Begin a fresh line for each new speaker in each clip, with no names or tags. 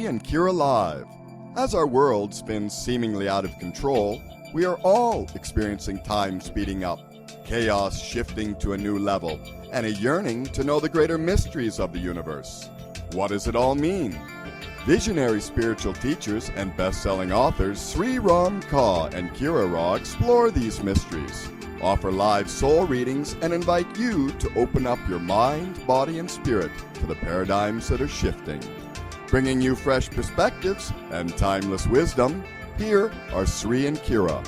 Sri and Kira Live. As our world spins seemingly out of control, we are all experiencing time speeding up, chaos shifting to a new level, and a yearning to know the greater mysteries of the universe. What does it all mean? Visionary spiritual teachers and best-selling authors Sri Ram Ka and Kira Ra explore these mysteries, offer live soul readings, and invite you to open up your mind, body, and spirit to the paradigms that are shifting. Bringing you fresh perspectives and timeless wisdom, here are Sri and Kira.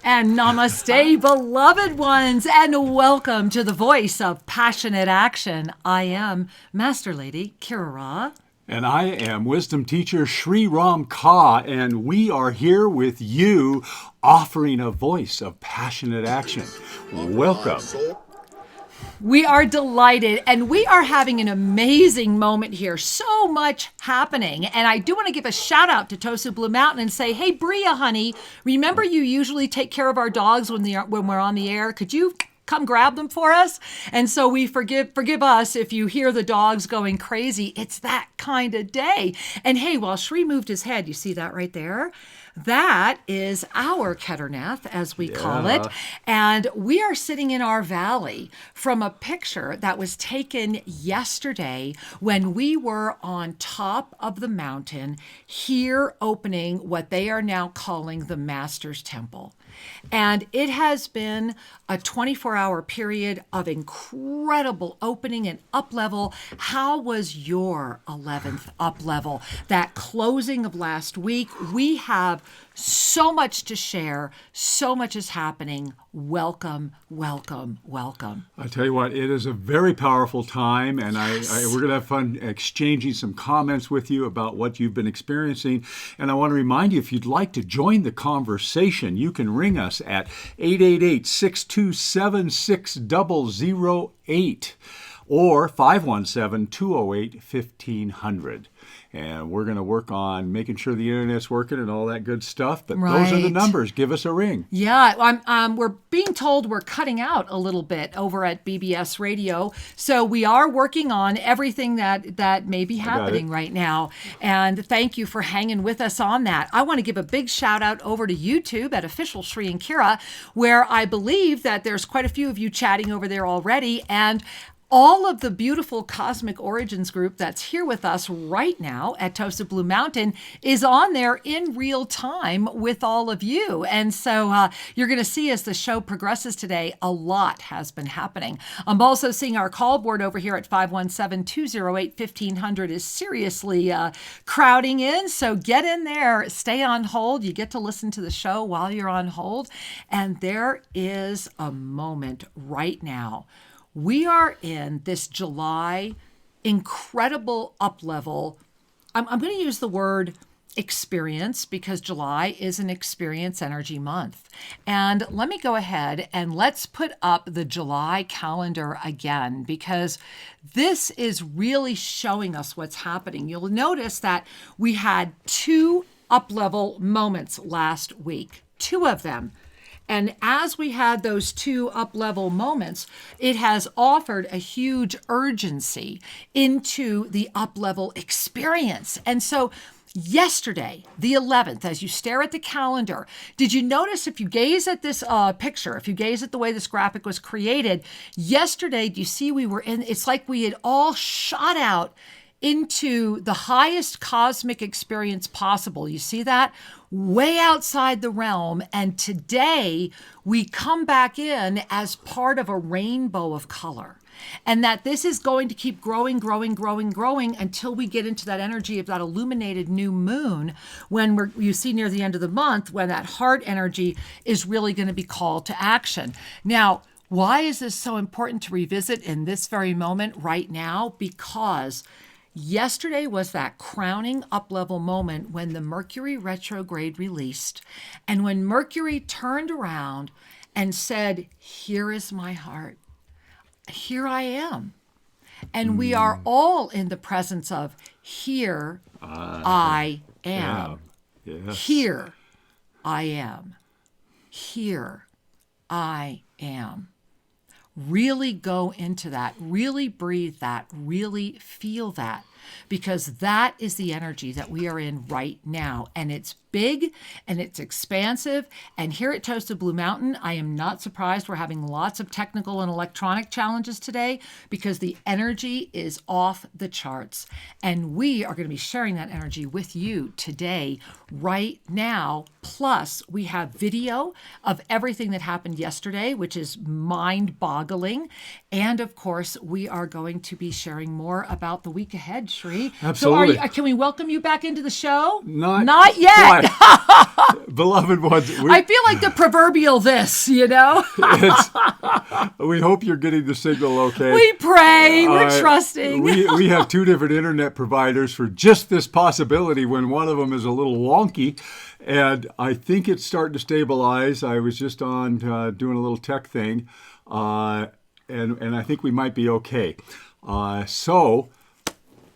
And namaste, beloved ones, and welcome to the voice of passionate action. I am Master Lady Kira Ra.
And I am Wisdom Teacher Sri Ram Ka, and we are here with you offering a voice of passionate action. Welcome.
We are delighted, and we are having an amazing moment here. So much happening. And I do want to give a shout out to Tosu Blue Mountain and say, hey, Bria, honey, remember you usually take care of our dogs when we're on the air. Could you come grab them for us? And so we forgive us if you hear the dogs going crazy. It's that kind of day. And hey, while Sri moved his head, you see that right there? That is our Ketterneth, as we call it. And we are sitting in our valley from a picture that was taken yesterday when we were on top of the mountain here opening what they are now calling the Master's Temple. And it has been a 24-hour period of incredible opening and up level. How was your 11th up level? That closing of last week, we have so much to share. So much is happening. Welcome, welcome, welcome.
I tell you what, it is a very powerful time, and we're going to have fun exchanging some comments with you about what you've been experiencing. And I want to remind you, if you'd like to join the conversation, you can ring us at 888-627-6008 or 517-208-1500. And we're going to work on making sure the internet's working and all that good stuff. But Those are the numbers. Give us a ring.
Yeah, we're being told we're cutting out a little bit over at BBS Radio. So we are working on everything that may be happening right now. And thank you for hanging with us on that. I want to give a big shout out over to YouTube at Official Sri and Kira, where I believe that there's quite a few of you chatting over there already. And all of the beautiful Cosmic Origins group that's here with us right now at Tosa Blue Mountain is on there in real time with all of you. And so you're going to see as the show progresses today, a lot has been happening. I'm also seeing our call board over here at 517-208-1500 is seriously crowding in. So get in there, stay on hold. You get to listen to the show while you're on hold. And there is a moment right now. We are in this July incredible up level. I'm going to use the word experience because July is an experience energy month. And let me go ahead and let's put up the July calendar again, because this is really showing us what's happening. You'll notice that we had 2 up level moments last week, 2 of them. And as we had those 2 up-level moments, it has offered a huge urgency into the up-level experience. And so yesterday, the 11th, as you stare at the calendar, did you notice if you gaze at this picture, if you gaze at the way this graphic was created, yesterday, do you see we were in, it's like we had all shot out into the highest cosmic experience possible. You see that? Way outside the realm. And today we come back in as part of a rainbow of color. And that this is going to keep growing until we get into that energy of that illuminated new moon when you see near the end of the month, when that heart energy is really going to be called to action. Now, why is this so important to revisit in this very moment right now? Because yesterday was that crowning up-level moment when the Mercury retrograde released, and when Mercury turned around and said, here is my heart. Here I am. And we are all in the presence of here I am.
Yeah. Yes.
Here I am. Here I am. Really go into that, really breathe that, really feel that, because that is the energy that we are in right now. And it's big and it's expansive. And here at Toasted Blue Mountain, I am not surprised we're having lots of technical and electronic challenges today because the energy is off the charts. And we are going to be sharing that energy with you today, right now. Plus, we have video of everything that happened yesterday, which is mind-boggling. And of course, we are going to be sharing more about the week ahead, Shri.
Absolutely.
So can we welcome you back into the show?
Not
yet.
Beloved ones,
I feel like the proverbial this,
we hope you're getting the signal okay.
We pray, we're trusting.
We have two different internet providers for just this possibility when one of them is a little wonky. And I think it's starting to stabilize. I was just on doing a little tech thing, and I think we might be okay. So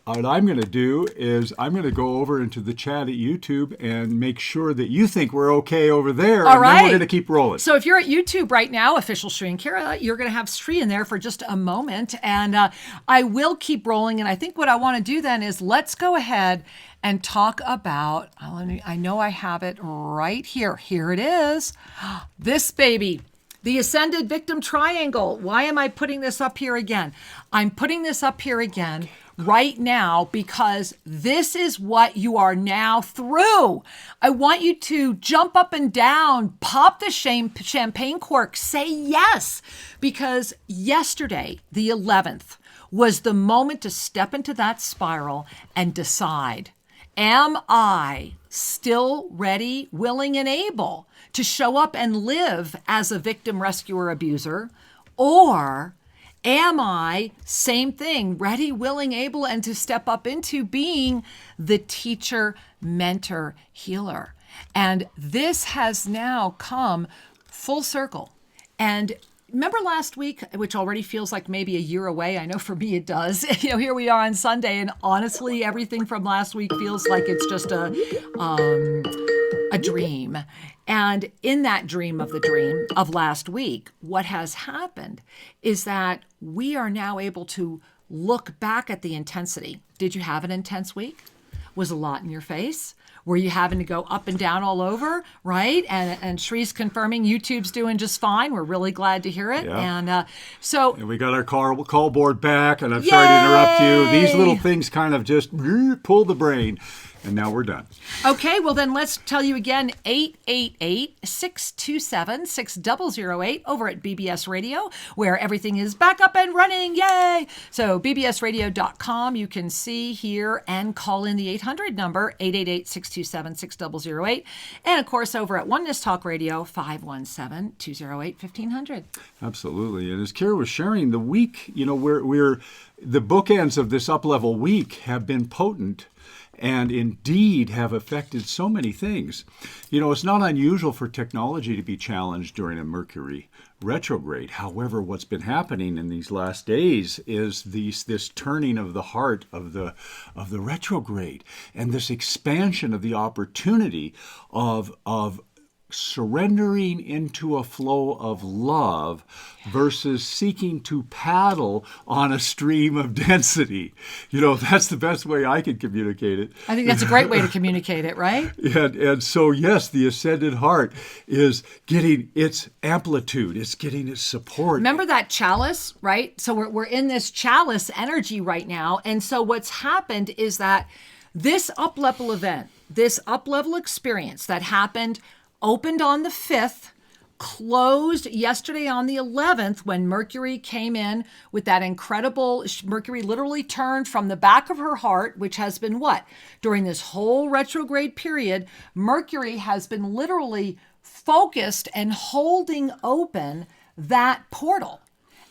what I'm going to do is I'm going to go over into the chat at YouTube and make sure that you think we're okay over there.
All right.
Then we're going to keep rolling.
So if you're at YouTube right now, Official Shri and Kira, you're going to have Shri in there for just a moment. And I will keep rolling. And I think what I want to do then is let's go ahead and talk about, I know I have it right here. Here it is. This baby. The Ascended Victim Triangle. Why am I putting this up here again? I'm putting this up here again right now because this is what you are now through. I want you to jump up and down, pop the champagne cork, say yes, because yesterday, the 11th, was the moment to step into that spiral and decide, am I still ready, willing, and able to show up and live as a victim, rescuer, abuser? Or am I, same thing, ready, willing, able, and to step up into being the teacher, mentor, healer? And this has now come full circle. And remember last week, which already feels like maybe a year away? I know for me it does. Here we are on Sunday, and honestly, everything from last week feels like it's just a dream. And in that dream of last week, what has happened is that we are now able to look back at the intensity. Did you have an intense week? Was a lot in your face? Were you having to go up and down all over, right? And Shri's confirming YouTube's doing just fine. We're really glad to hear it.
Yeah.
And
and we got our call board back, and I'm sorry to interrupt you. These little things kind of just pull the brain. And now we're done.
Okay, well then let's tell you again, 888-627-6008 over at BBS Radio, where everything is back up and running. Yay! So bbsradio.com, you can see, hear, and call in the 800 number, 888-627-6008. And of course, over at Oneness Talk Radio, 517-208-1500.
Absolutely. And as Kira was sharing, the week, we're the bookends of this up-level week have been potent and indeed have affected so many things. It's not unusual for technology to be challenged during a Mercury retrograde. However, what's been happening in these last days is this turning of the heart of the retrograde and this expansion of the opportunity of surrendering into a flow of love versus seeking to paddle on a stream of density. That's the best way I can communicate it.
I think that's a great way to communicate it, right?
And so, yes, the ascended heart is getting its amplitude. It's getting its support.
Remember that chalice, right? So we're in this chalice energy right now. And so what's happened is that this up-level event, this up-level experience that happened, opened on the 5th, closed yesterday on the 11th when Mercury came in with that incredible, Mercury literally turned from the back of her heart, which has been what? During this whole retrograde period, Mercury has been literally focused and holding open that portal.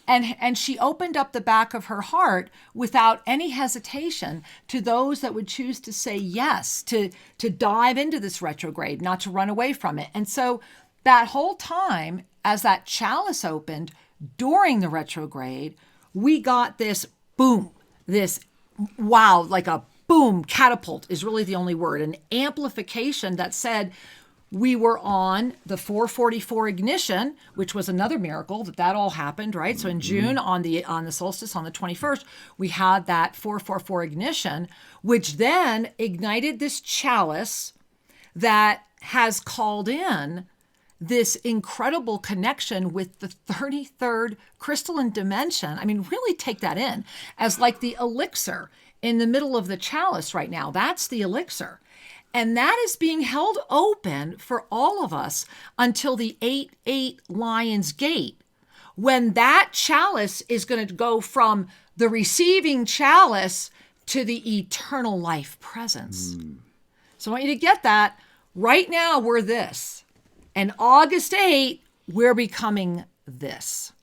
And she opened up the back of her heart without any hesitation to those that would choose to say yes, to dive into this retrograde, not to run away from it. And so that whole time, as that chalice opened during the retrograde, we got this boom, this wow, like a boom, catapult is really the only word, an amplification that said, we were on the 444 ignition, which was another miracle that all happened, right? So in June on the solstice on the 21st, we had that 444 ignition, which then ignited this chalice that has called in this incredible connection with the 33rd crystalline dimension. I mean, really take that in as like the elixir in the middle of the chalice right now. That's the elixir. And that is being held open for all of us until the 8-8 Lion's Gate, when that chalice is going to go from the receiving chalice to the eternal life presence. So I want you to get that. Right now, we're this. And August 8, we're becoming this.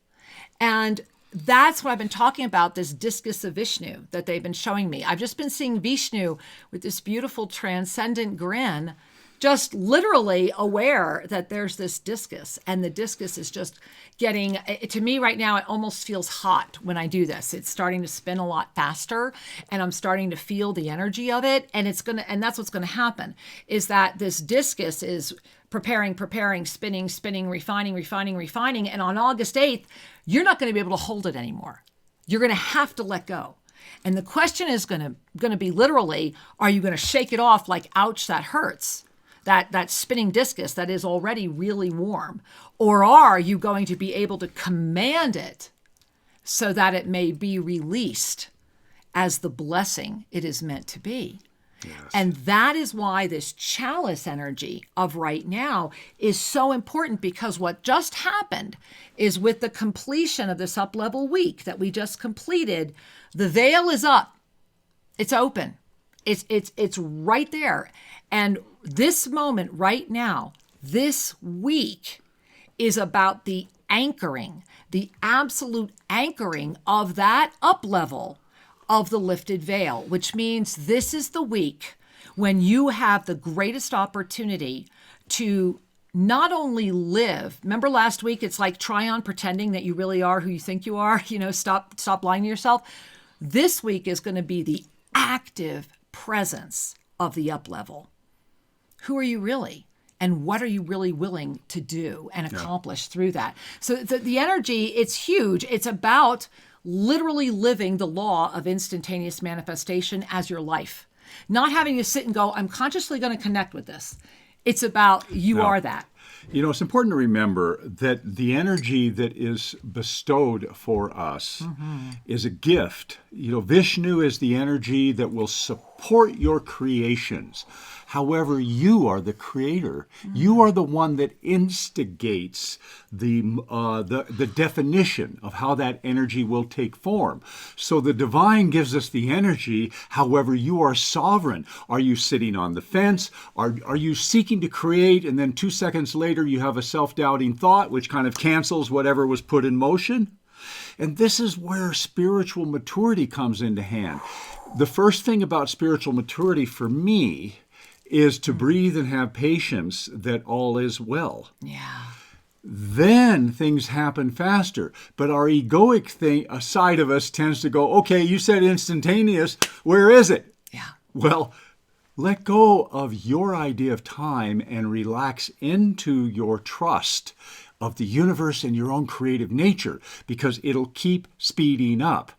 And that's what I've been talking about, this discus of Vishnu that they've been showing me. I've just been seeing Vishnu with this beautiful transcendent grin, just literally aware that there's this discus. And the discus is just getting, to me right now, it almost feels hot when I do this. It's starting to spin a lot faster, and I'm starting to feel the energy of it. And that's what's going to happen, is that this discus is preparing, spinning, refining. And on August 8th, you're not going to be able to hold it anymore. You're going to have to let go. And the question is going to be literally, are you going to shake it off like, ouch, that hurts? That spinning discus that is already really warm? Or are you going to be able to command it so that it may be released as the blessing it is meant to be? Yes. And that is why this chalice energy of right now is so important, because what just happened is with the completion of this up-level week that we just completed, the veil is up. It's open. It's right there. And this moment right now, this week, is about the anchoring, the absolute anchoring of that up-level of the lifted veil, which means this is the week when you have the greatest opportunity to not only live. Remember last week, it's like try on pretending that you really are who you think you are, stop lying to yourself. This week is going to be the active presence of the up level. Who are you really? And what are you really willing to do and accomplish through that? So the energy, it's huge. It's about literally living the law of instantaneous manifestation as your life. Not having to sit and go, I'm consciously going to connect with this. It's about you are that.
It's important to remember that the energy that is bestowed for us is a gift. Vishnu is the energy that will support your creations. However, you are the creator. You are the one that instigates the definition of how that energy will take form. So the divine gives us the energy. However, you are sovereign. Are you sitting on the fence? Are you seeking to create, and then 2 seconds later you have a self-doubting thought which kind of cancels whatever was put in motion? And this is where spiritual maturity comes into hand. The first thing about spiritual maturity for me is to breathe and have patience that all is well.
Yeah.
Then things happen faster. But our egoic side of us tends to go, okay, you said instantaneous, where is it?
Yeah.
Well, let go of your idea of time and relax into your trust of the universe and your own creative nature, because it'll keep speeding up.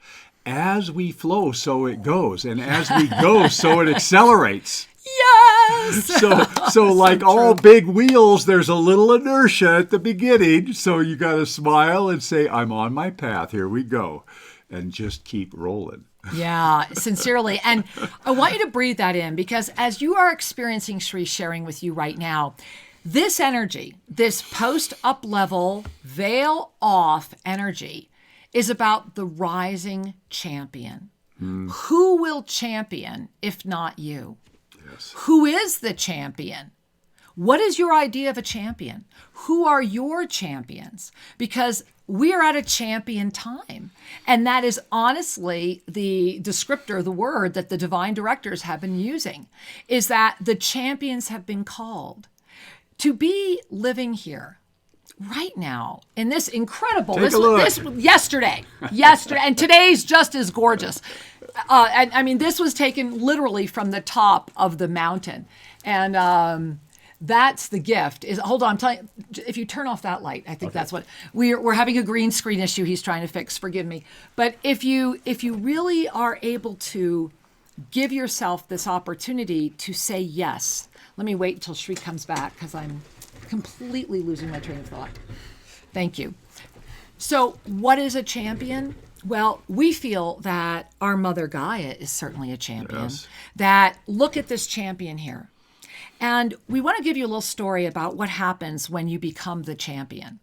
As we flow, so it goes. And as we go, so it accelerates.
Yes!
So like so all big wheels, there's a little inertia at the beginning. So you got to smile and say, I'm on my path. Here we go. And just keep rolling.
Yeah, sincerely. And I want you to breathe that in, because as you are experiencing Shri sharing with you right now, this energy, this post-up level, veil off energy, is about the rising champion. Who will champion if not you? Yes. Who is the champion? What is your idea of a champion? Who are your champions? Because we are at a champion time. And that is honestly the descriptor, the word that the divine directors have been using, is that the champions have been called to be living here right now in this incredible, this yesterday, and today's just as gorgeous. I mean, this was taken literally from the top of the mountain. And That's the gift. Is hold on, I'm telling you, if you turn off that light, I think that's what we're having a green screen issue he's trying to fix. Forgive me. But if you really are able to give yourself this opportunity to say yes. Let me wait until Shri comes back because I'm completely losing my train of thought. Thank you. So what is a champion? Well, we feel that our Mother Gaia is certainly a champion.
Yes.
That look at this champion here. And we want to give you a little story about what happens when you become the champion.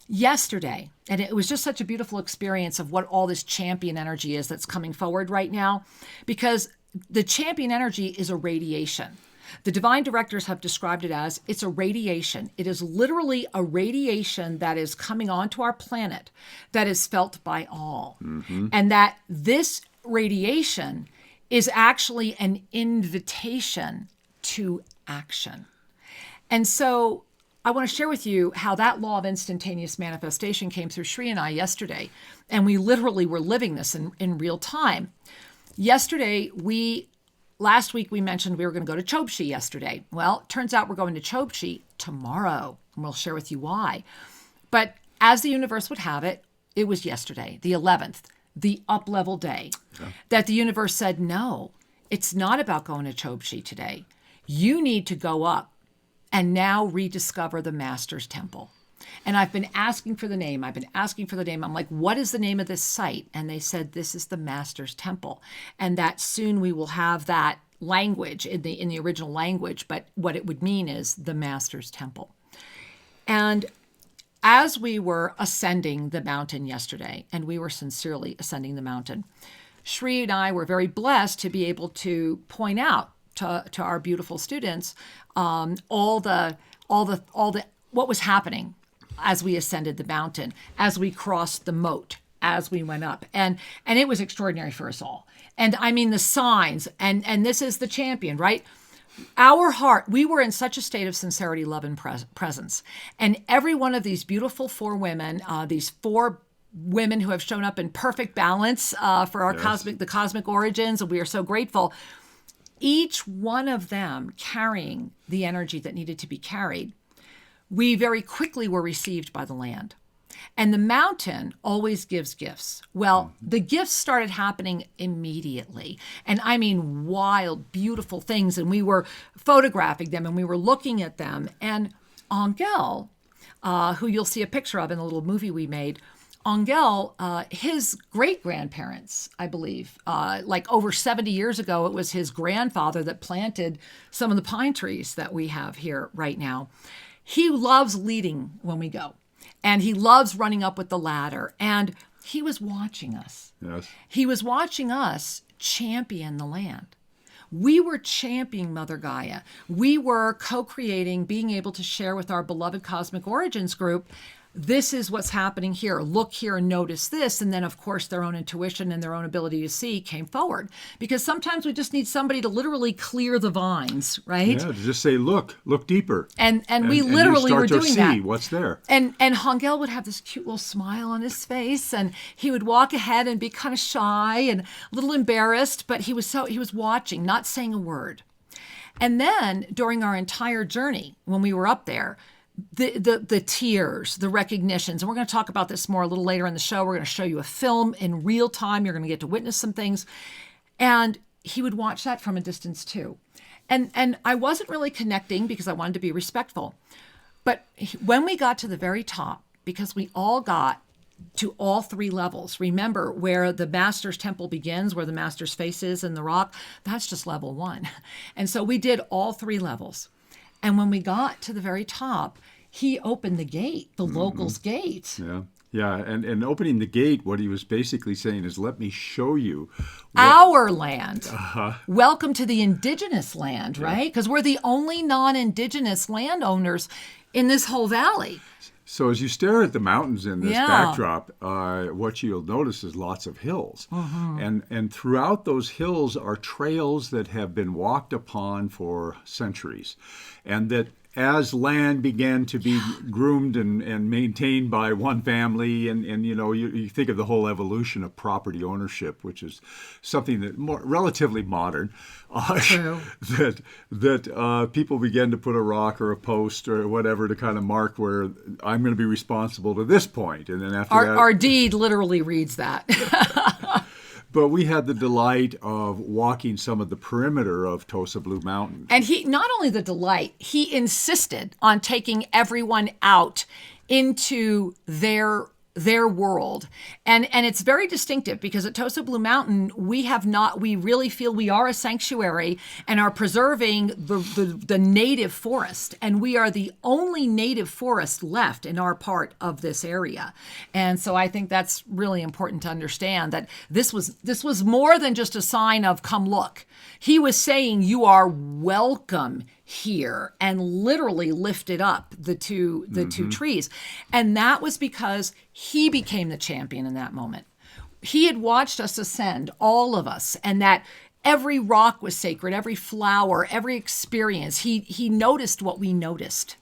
Yesterday, and it was just such a beautiful experience of what all this champion energy is that's coming forward right now, because the champion energy is a radiation. The divine directors have described it as it's a radiation. It is literally a radiation that is coming onto our planet that is felt by all. And that this radiation is actually an invitation to action. And so I want to share with you how that law of instantaneous manifestation came through Shri and I yesterday. And we literally were living this in real time. Yesterday, last week we mentioned we were going to go to Chobshi yesterday. Well, it turns out we're going to Chobshi tomorrow, and we'll share with you why. But as the universe would have it, it was yesterday, the 11th, the up-level day, that the universe said, no, it's not about going to Chobshi today. You need to go up and now rediscover the Master's Temple. And I've been asking for the name. I'm like, what is the name of this site? And they said, this is the Master's Temple. And that soon we will have that language in the original language. But what it would mean is the Master's Temple. And as we were ascending the mountain yesterday, and we were sincerely ascending the mountain, Shri and I were very blessed to be able to point out to our beautiful students all the what was happening as we ascended the mountain, as we crossed the moat, as we went up. And it was extraordinary for us all. And I mean the signs, and this is the champion, right? Our heart, we were in such a state of sincerity, love, and presence. And every one of these beautiful four women, these four women who have shown up in perfect balance for our the cosmic origins, and we are so grateful. Each one of them carrying the energy that needed to be carried, we very quickly were received by the land. And the mountain always gives gifts. Well, the gifts started happening immediately. And I mean, wild, beautiful things. And we were photographing them and we were looking at them. And Angel, who you'll see a picture of in the little movie we made, Angel, his great-grandparents, I believe, like over 70 years ago, it was his grandfather that planted some of the pine trees that we have here right now. He loves leading when we go, and he loves running up with the ladder, and he was watching us.
Yes.
He was watching us champion the land. We were championing Mother Gaia. We were co-creating, being able to share with our beloved Cosmic Origins group, this is what's happening here. Look here and notice this. And then, of course, their own intuition and their own ability to see came forward. Because sometimes we just need somebody to literally clear the vines, right?
Yeah, to just say, look deeper.
And we literally were doing that.
See what's there.
And Hangel would have this cute little smile on his face, and he would walk ahead and be kind of shy and a little embarrassed, but he was watching, not saying a word. And then during our entire journey, when we were up there, the tears, the recognitions, and we're going to talk about this more a little later in the show. We're going to show you a film in real time. You're going to get to witness some things. And he would watch that from a distance too. And I wasn't really connecting because I wanted to be respectful. But when we got to the very top, because we all got to all three levels, remember where the Master's Temple begins, where the Master's face is in the rock, that's just level 1. And so we did all three levels. And when we got to the very top, he opened the gate, the locals' gate.
Yeah. Yeah. And opening the gate, what he was basically saying is, let me show you
our land. Welcome to the Indigenous land, right? Because we're the only non-Indigenous landowners in this whole valley.
So as you stare at the mountains in this backdrop, what you'll notice is lots of hills. And throughout those hills are trails that have been walked upon for centuries. And that as land began to be groomed and maintained by one family, and you think of the whole evolution of property ownership, which is something that relatively modern,
True.
that people began to put a rock or a post or whatever to kind of mark where I'm going to be responsible to this point, and then after
Our deed literally reads that.
But we had the delight of walking some of the perimeter of Tosa Blue Mountain.
And he, not only the delight, he insisted on taking everyone out into their world. And it's very distinctive because at Tosa Blue Mountain, we really feel we are a sanctuary and are preserving the native forest. And we are the only native forest left in our part of this area. And so I think that's really important to understand that this was more than just a sign of come look. He was saying you are welcome here, and literally lifted up the two trees. And that was because he became the champion in that moment. He had watched us ascend, all of us, and that every rock was sacred, every flower, every experience. He noticed what we noticed.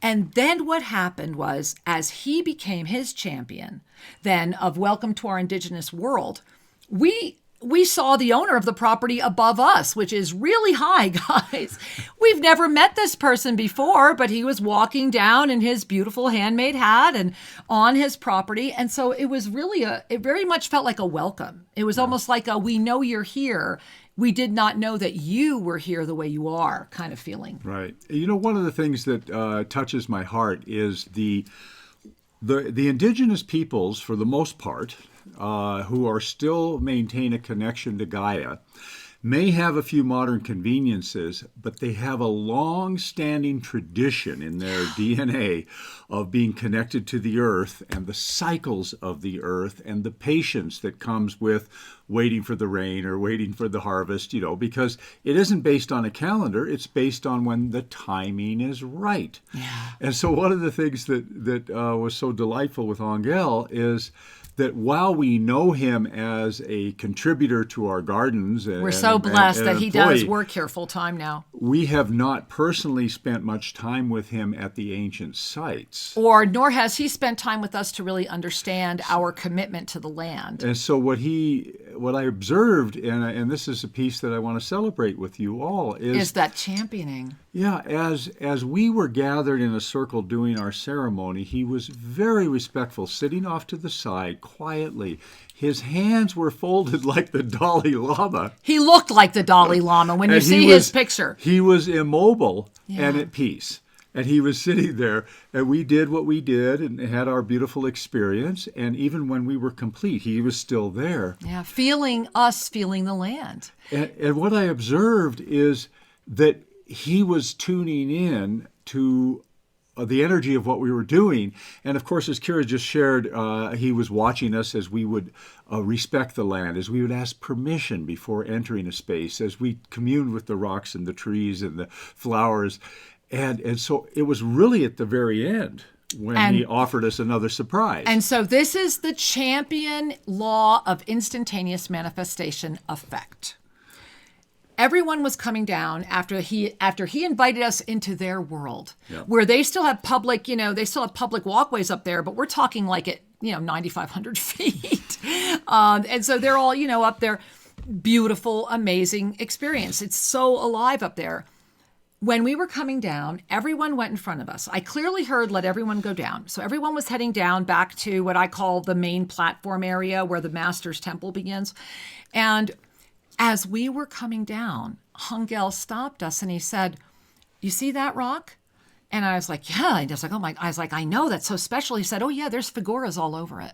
And then what happened was, as he became his champion, then of welcome to our Indigenous world, we saw the owner of the property above us, which is really high, guys. We've never met this person before, but he was walking down in his beautiful handmade hat and on his property. And so it was really it very much felt like a welcome. It was almost like we know you're here. We did not know that you were here the way you are kind of feeling.
Right. One of the things that touches my heart is the Indigenous peoples, for the most part, who are still maintain a connection to Gaia, may have a few modern conveniences, but they have a long-standing tradition in their DNA of being connected to the earth and the cycles of the earth and the patience that comes with waiting for the rain or waiting for the harvest, because it isn't based on a calendar, it's based on when the timing is right.
Yeah.
And so one of the things that was so delightful with Angel is that while we know him as a contributor to our gardens,
we're so blessed that he does
employee,
work here full time now.
we have not personally spent much time with him at the ancient sites.
Nor has he spent time with us to really understand our commitment to the land.
And so what I observed, and this is a piece that I want to celebrate with you all,
is that championing.
Yeah, as we were gathered in a circle doing our ceremony, he was very respectful, sitting off to the side quietly. His hands were folded like the Dalai Lama.
He looked like the Dalai Lama when you see his picture.
He was immobile and at peace. And he was sitting there, and we did what we did and had our beautiful experience. And even when we were complete, he was still there.
Yeah, feeling the land.
And what I observed is that he was tuning in to the energy of what we were doing. And of course, as Kira just shared, he was watching us as we would respect the land, as we would ask permission before entering a space, as we communed with the rocks and the trees and the flowers. And so it was really at the very end when he offered us another surprise.
And so this is the champion law of instantaneous manifestation effect. Everyone was coming down after he invited us into their world, where they still have public walkways up there, but we're talking like at 9,500 feet, and so they're all up there. Beautiful, amazing experience. It's so alive up there. When we were coming down, everyone went in front of us. I clearly heard, let everyone go down. So everyone was heading down back to what I call the main platform area where the Master's Temple begins. And as we were coming down, Hungel stopped us and he said, "You see that rock?" And I was like, "Yeah." And I was like, "Oh my!" I was like, "I know, that's so special." He said, "Oh yeah, there's figuras all over it."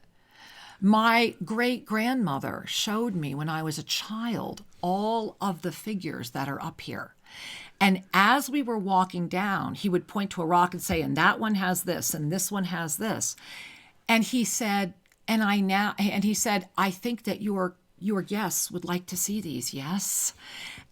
My great-grandmother showed me when I was a child all of the figures that are up here. And as we were walking down, he would point to a rock and say, "And that one has this, and this one has this." And he said, "I think that your guests would like to see these, yes?"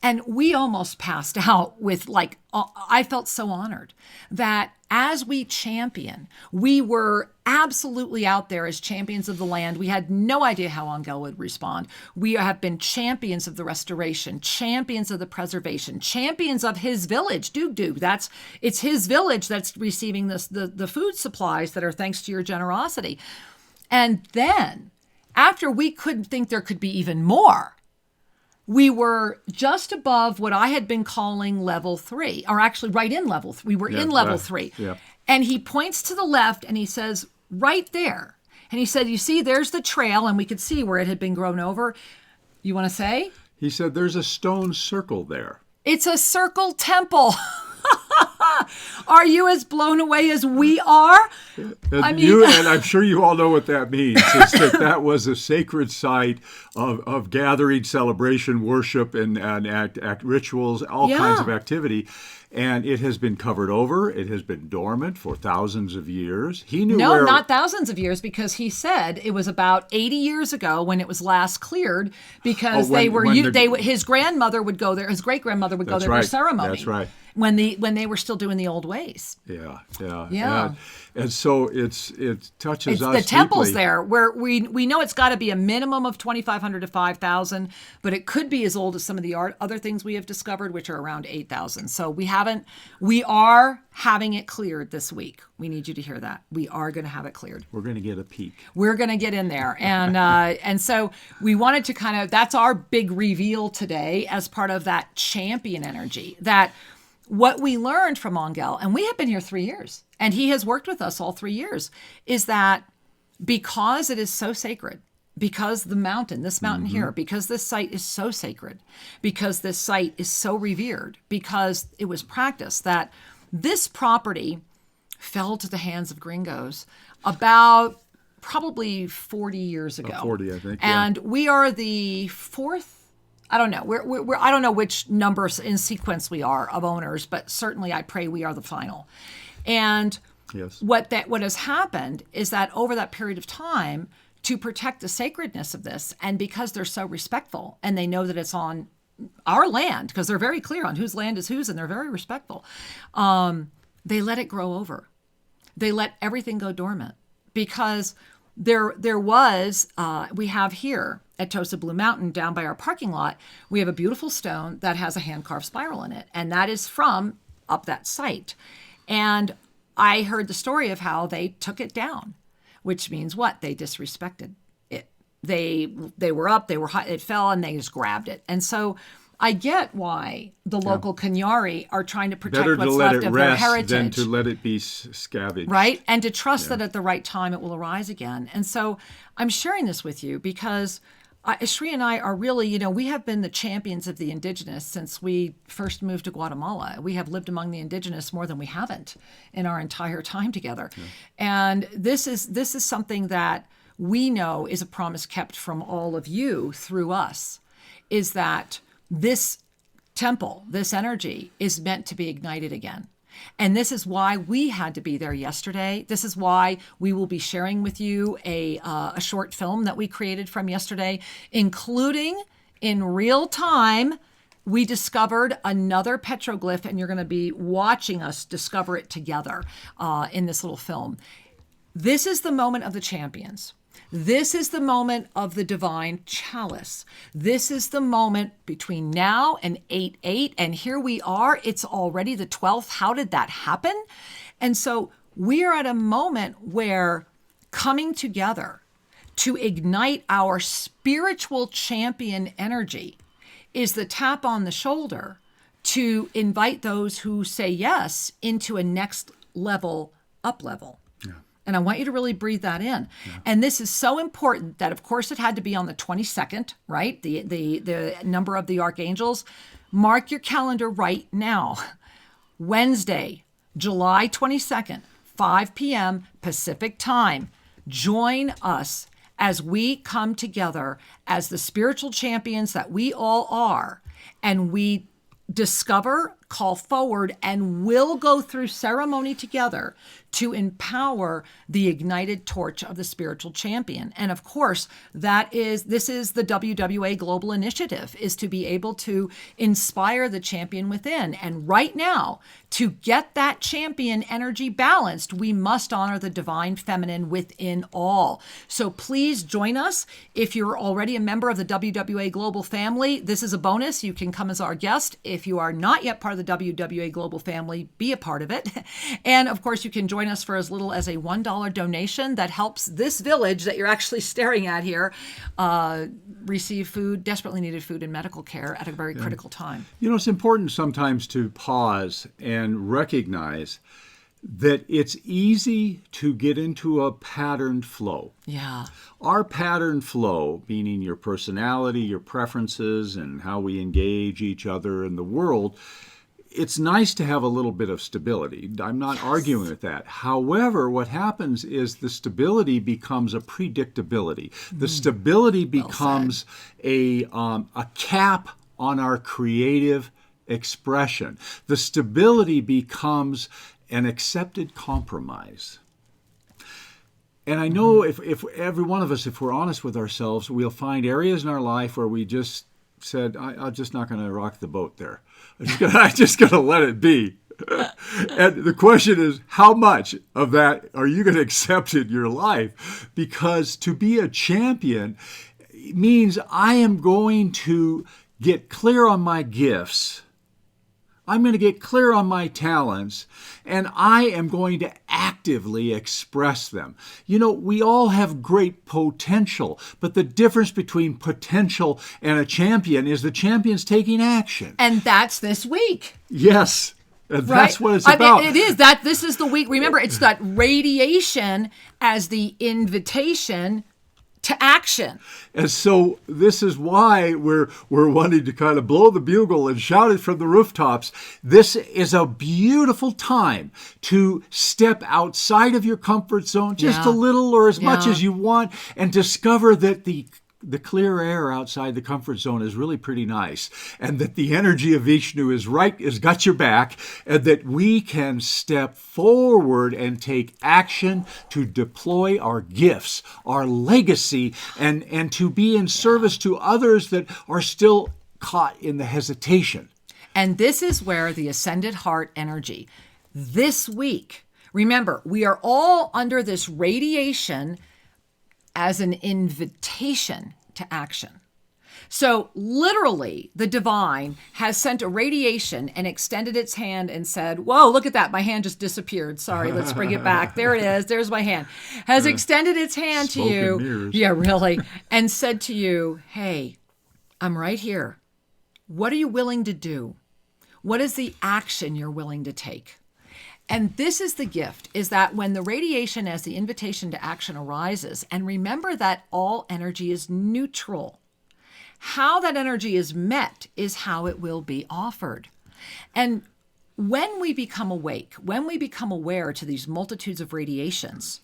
And we almost passed out with I felt so honored that as we champion, we were absolutely out there as champions of the land. We had no idea how Angel would respond. We have been champions of the restoration, champions of the preservation, champions of his village. Dug. It's his village that's receiving the food supplies that are thanks to your generosity. And then, after we couldn't think there could be even more, we were just above what I had been calling level 3, or actually right in level 3. We were in level 3.
Yeah.
And he points to the left and he says, right there. And he said, you see, there's the trail, and we could see where it had been grown over. You want to say?
He said, there's a stone circle there.
It's a circle temple. Are you as blown away as we are?
And I'm sure you all know what that means. It's that was a sacred site of gathering, celebration, worship, and act rituals, all kinds of activity. And it has been covered over. It has been dormant for thousands of years. He knew
not thousands of years, because he said it was about 80 years ago when it was last cleared, because his grandmother would go there, his great grandmother would go there for ceremony.
That's right.
When they were still doing the old ways.
Yeah. And so it touches us
The temple's
deeply.
there, where we know it's got to be a minimum of 2,500 to 5,000, but it could be as old as some of the other things we have discovered, which are around 8,000. So we are having it cleared this week. We need you to hear that. We are going to have it cleared.
We're going to get a peek.
We're going to get in there. And so we wanted to that's our big reveal today as part of that champion energy, that what we learned from Angel, and we have been here 3 years, and he has worked with us all 3 years, is that because it is so sacred, because this mountain here, because this site is so sacred, because this site is so revered, because it was practiced, that this property fell to the hands of gringos about probably 40 years ago.
40, I think.
And we are the fourth, I don't know. I don't know which numbers in sequence we are of owners, but certainly I pray we are the final. And what has happened is that over that period of time, to protect the sacredness of this, and because they're so respectful and they know that it's on our land, because they're very clear on whose land is whose, and they're very respectful, they let it grow over. They let everything go dormant, because there was, we have here at Tosa Blue Mountain, down by our parking lot, we have a beautiful stone that has a hand-carved spiral in it. And that is from up that site. And I heard the story of how they took it down, which means what? They disrespected it. They were up, they were high, it fell, and they just grabbed it. And so I get why the local Kanyari are trying to protect what's left of their heritage.
Better to let it rest than to let it be scavenged.
Right? And to trust that at the right time it will arise again. And so I'm sharing this with you because Sri and I are really, we have been the champions of the Indigenous since we first moved to Guatemala. We have lived among the Indigenous more than we haven't in our entire time together. Yeah. And this is something that we know is a promise kept from all of you through us, is that this temple, this energy, is meant to be ignited again. And this is why we had to be there yesterday. This is why we will be sharing with you a short film that we created from yesterday, including in real time. We discovered another petroglyph, and you're going to be watching us discover it together in this little film. This is the moment of the champions. This is the moment of the divine chalice. This is the moment between now and 8/8. And here we are. It's already the 12th. How did that happen? And so we are at a moment where coming together to ignite our spiritual champion energy is the tap on the shoulder to invite those who say yes into a next level, up level. And I want you to really breathe that in. Yeah. And this is so important that, of course, it had to be on the 22nd, right? The number of the archangels. Mark your calendar right now. Wednesday, July 22nd, 5 p.m. Pacific time. Join us as we come together as the spiritual champions that we all are, and we discover call forward, and we'll go through ceremony together to empower the ignited torch of the spiritual champion. And of course, this is the WWA Global Initiative, is to be able to inspire the champion within. And right now, to get that champion energy balanced, we must honor the divine feminine within all. So please join us. If you're already a member of the WWA Global family, this is a bonus. You can come as our guest. If you are not yet part of the WWA Global family, be a part of it. And of course, you can join us for as little as a $1 donation that helps this village that you're actually staring at here receive food, desperately needed food and medical care at a very critical time.
You know, it's important sometimes to pause and recognize that it's easy to get into a patterned flow.
Yeah.
Our pattern flow, meaning your personality, your preferences, and how we engage each other in the world, it's nice to have a little bit of stability. I'm not arguing with that. However, what happens is the stability becomes a predictability. The stability becomes a cap on our creative expression. The stability becomes an accepted compromise. And I know if every one of us, if we're honest with ourselves, we'll find areas in our life where we just said, I'm just not going to rock the boat there. I'm just going to let it be. And the question is, how much of that are you going to accept in your life? Because to be a champion means I am going to get clear on my gifts. I'm going to get clear on my talents, and I am going to actively express them. You know, we all have great potential, but the difference between potential and a champion is the champion's taking action.
And that's this week.
Yes. And that's what it's about.
It is that this is the week. Remember, it's that radiation as the invitation to action.
And so this is why we're wanting to kind of blow the bugle and shout it from the rooftops. This is a beautiful time to step outside of your comfort zone just a little or as much as you want, and discover that the clear air outside the comfort zone is really pretty nice, and that the energy of Vishnu has got your back, and that we can step forward and take action to deploy our gifts, our legacy, and to be in service to others that are still caught in the hesitation.
And this is where the ascended heart energy, this week, remember, we are all under this radiation as an invitation to action. So literally, the divine has sent a radiation and extended its hand and said, whoa, look at that. My hand just disappeared. Sorry, let's bring it back. There it is. There's my hand. Has extended its hand to you.
Mirrors.
Yeah, really. And said to you, hey, I'm right here. What are you willing to do? What is the action you're willing to take? And this is the gift, is that when the radiation as the invitation to action arises, and remember that all energy is neutral, how that energy is met is how it will be offered. And when we become awake, when we become aware to these multitudes of radiations,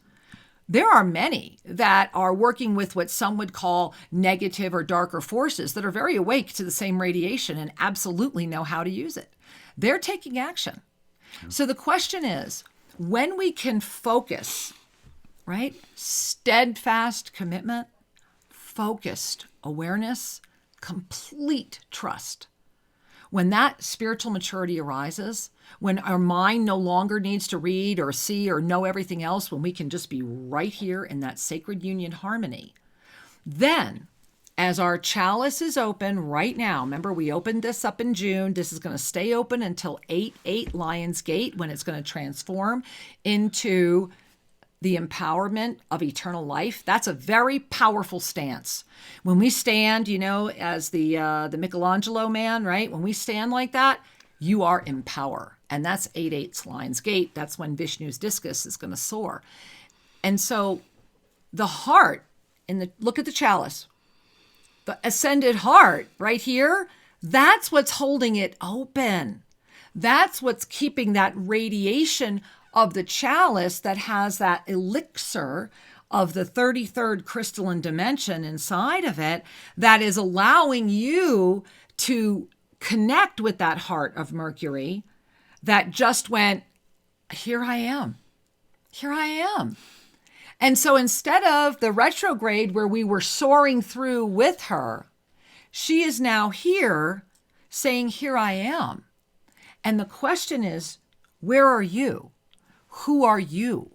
there are many that are working with what some would call negative or darker forces that are very awake to the same radiation and absolutely know how to use it. They're taking action. So the question is, when we can focus, right? Steadfast commitment, focused awareness, complete trust. When that spiritual maturity arises, when our mind no longer needs to read or see or know everything else, when we can just be right here in that sacred union harmony, then as our chalice is open right now, remember we opened this up in June, this is going to stay open until 8/8 Lion's Gate, when it's going to transform into the empowerment of eternal life. That's a very powerful stance. When we stand, you know, as the Michelangelo man, right? When we stand like that, you are in power. And that's 8/8 Lion's Gate. That's when Vishnu's discus is going to soar. And so the heart, look at the chalice, the ascended heart right here, that's what's holding it open. That's what's keeping that radiation of the chalice that has that elixir of the 33rd crystalline dimension inside of it, that is allowing you to connect with that heart of Mercury that just went, here I am. Here I am. And so instead of the retrograde where we were soaring through with her, she is now here saying, here I am. And the question is, where are you? Who are you?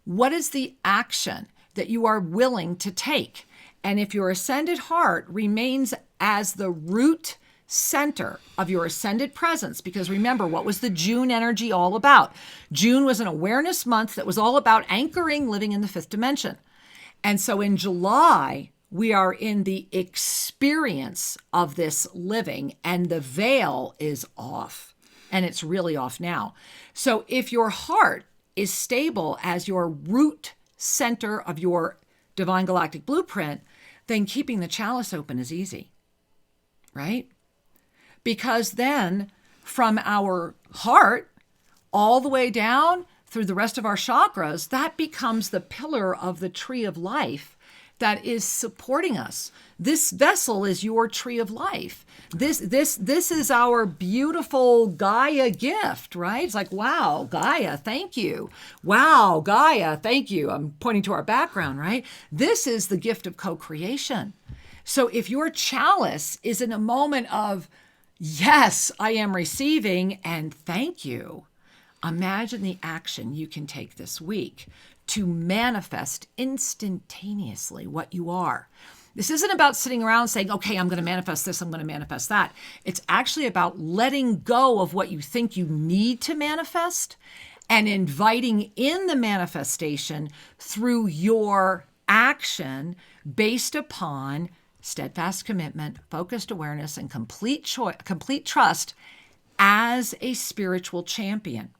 What is the action that you are willing to take? And if your ascended heart remains as the root center of your ascended presence, because remember, what was the June energy all about? June was an awareness month that was all about anchoring, living in the fifth dimension. And so in July, we are in the experience of this living, and the veil is off, and it's really off now. So if your heart is stable as your root center of your divine galactic blueprint, then keeping the chalice open is easy, right? Because then from our heart all the way down through the rest of our chakras, that becomes the pillar of the tree of life that is supporting us. This vessel is your tree of life. This is our beautiful Gaia gift, right? It's like, wow, Gaia, thank you. Wow, Gaia, thank you. I'm pointing to our background, right? This is the gift of co-creation. So if your chalice is in a moment of, yes, I am receiving, and thank you, imagine the action you can take this week to manifest instantaneously what you are. This isn't about sitting around saying, okay, I'm going to manifest this, I'm going to manifest that. It's actually about letting go of what you think you need to manifest and inviting in the manifestation through your action based upon steadfast commitment, focused awareness, and complete trust as a spiritual champion.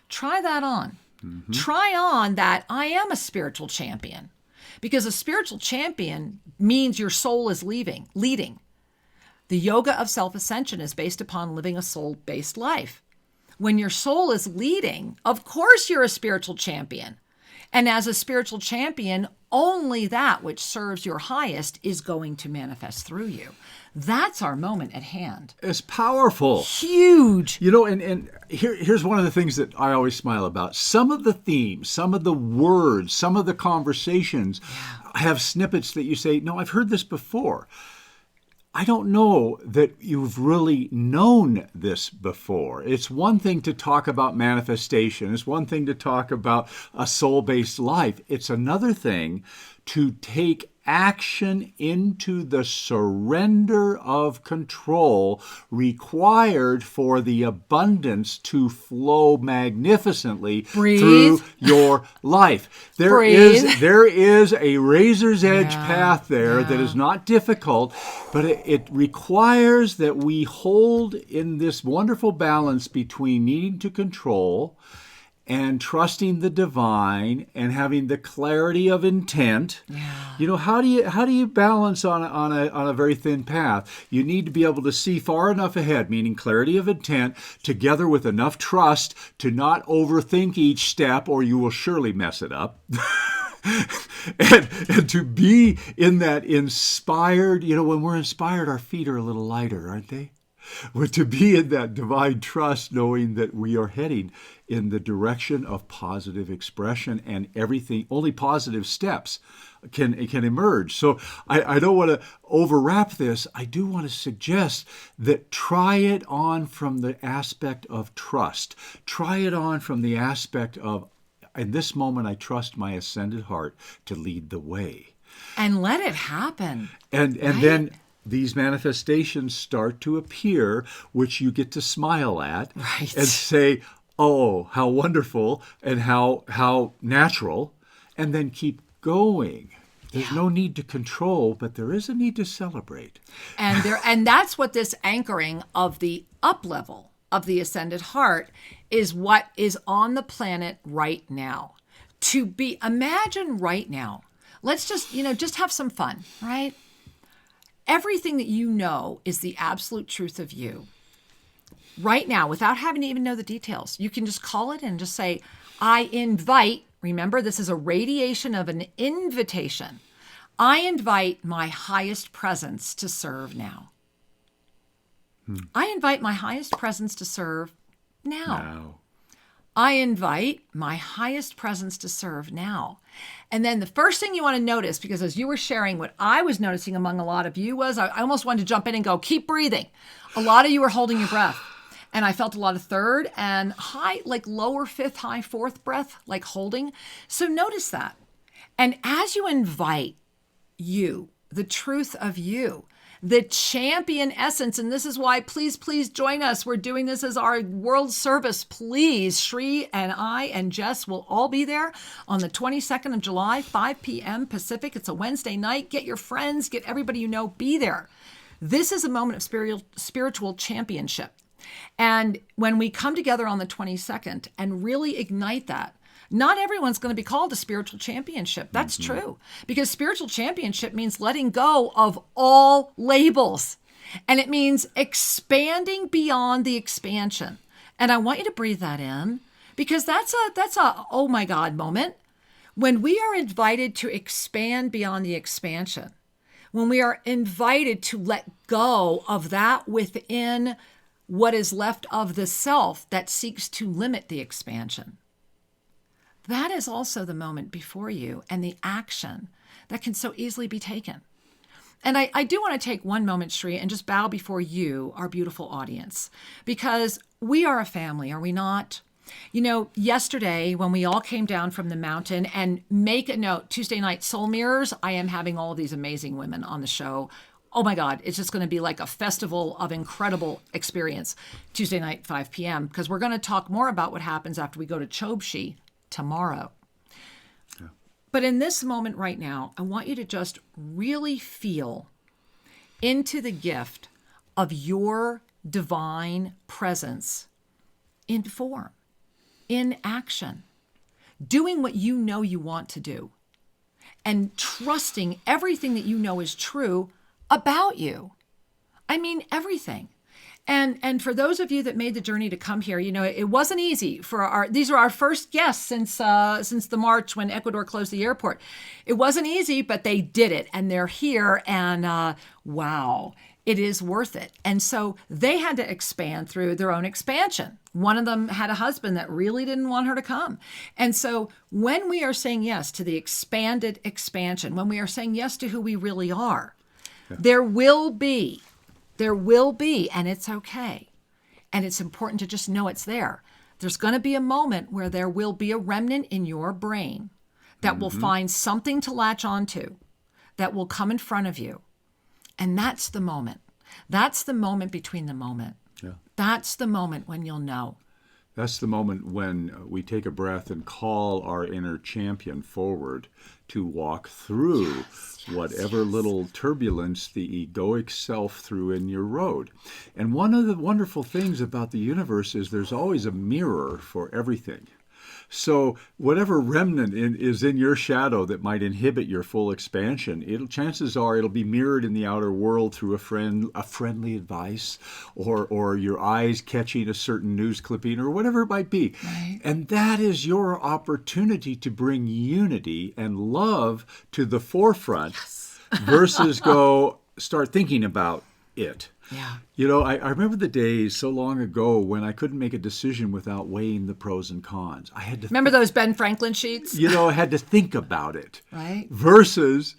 Try that on. Mm-hmm. Try on that I am a spiritual champion, because a spiritual champion means your soul is leading. The yoga of self-ascension is based upon living a soul-based life. When your soul is leading, of course you're a spiritual champion. And as a spiritual champion, only that which serves your highest is going to manifest through you. That's our moment at hand.
It's powerful.
Huge.
You know, and here's one of the things that I always smile about. Some of the themes, some of the words, some of the conversations have snippets that you say, no, I've heard this before. I don't know that you've really known this before. It's one thing to talk about manifestation. It's one thing to talk about a soul-based life. It's another thing to take action into the surrender of control required for the abundance to flow magnificently through your life. There is a razor's edge path there that is not difficult, but it requires that we hold in this wonderful balance between needing to control and trusting the divine and having the clarity of intent. You know, how do you balance on a very thin path? You need to be able to see far enough ahead, meaning clarity of intent, together with enough trust to not overthink each step, or you will surely mess it up. and to be in that inspired, you know, when we're inspired, our feet are a little lighter, aren't they? Well, to be in that divine trust, knowing that we are heading in the direction of positive expression, and everything, only positive steps can emerge. So I don't want to overwrap this. I do want to suggest that try it on from the aspect of trust. Try it on from the aspect of, in this moment, I trust my ascended heart to lead the way.
And let it happen.
And then these manifestations start to appear, which you get to smile at and say, oh, how wonderful and how natural, and then keep going. There's no need to control, but there is a need to celebrate.
And that's what this anchoring of the up level of the ascended heart is, what is on the planet right now. Imagine right now, let's just have some fun, right? Everything that you know is the absolute truth of you. Right now, without having to even know the details, you can just call it and just say, I invite, remember, this is a radiation of an invitation. I invite my highest presence to serve now. I invite my highest presence to serve now.
Now.
I invite my highest presence to serve now. And then the first thing you want to notice, because as you were sharing, what I was noticing among a lot of you was I almost wanted to jump in and go, keep breathing. A lot of you are holding your breath. And I felt a lot of third and high, like lower fifth, high fourth breath, like holding. So notice that. And as you invite you, the truth of you, the champion essence, and this is why, please join us. We're doing this as our world service. Please, Shri and I and Jess will all be there on the 22nd of July, 5 p.m. Pacific. It's a Wednesday night. Get your friends, get everybody you know, be there. This is a moment of spiritual championship. And when we come together on the 22nd and really ignite that, not everyone's going to be called a spiritual championship. That's true. Because spiritual championship means letting go of all labels. And it means expanding beyond the expansion. And I want you to breathe that in, because that's a oh my God moment. When we are invited to expand beyond the expansion, when we are invited to let go of that within what is left of the self that seeks to limit the expansion, that is also the moment before you and the action that can so easily be taken. And I do want to take one moment, Shri, and just bow before you, our beautiful audience, because we are a family, are we not? You know, yesterday when we all came down from the mountain, and make a note, Tuesday night Soul Mirrors, I am having all of these amazing women on the show. Oh my God, it's just going to be like a festival of incredible experience. Tuesday night, 5 p.m., because we're going to talk more about what happens after we go to Chobshi tomorrow. Yeah. But in this moment right now, I want you to just really feel into the gift of your divine presence in form, in action, doing what you know you want to do, and trusting everything that you know is true about you. I mean, everything. And for those of you that made the journey to come here, you know, it wasn't easy for these are our first guests since the March when Ecuador closed the airport. It wasn't easy, but they did it and they're here, and wow, it is worth it. And so they had to expand through their own expansion. One of them had a husband that really didn't want her to come. And so when we are saying yes to the expanded expansion, when we are saying yes to who we really are, there will be, and it's okay. And it's important to just know it's there. There's going to be a moment where there will be a remnant in your brain that will find something to latch onto, that will come in front of you. And that's the moment. That's the moment between the moment. Yeah. That's the moment when you'll know.
That's the moment when we take a breath and call our inner champion forward to walk through whatever little turbulence the egoic self threw in your road. And one of the wonderful things about the universe is there's always a mirror for everything. So whatever remnant is in your shadow that might inhibit your full expansion, chances are it'll be mirrored in the outer world through a friendly advice, or your eyes catching a certain news clipping, or whatever it might be.
Right.
And that is your opportunity to bring unity and love to the forefront versus go start thinking about it.
Yeah.
You know, I remember the days so long ago when I couldn't make a decision without weighing the pros and cons. I had to
remember those Ben Franklin sheets?
You know, I had to think about it.
Right.
Versus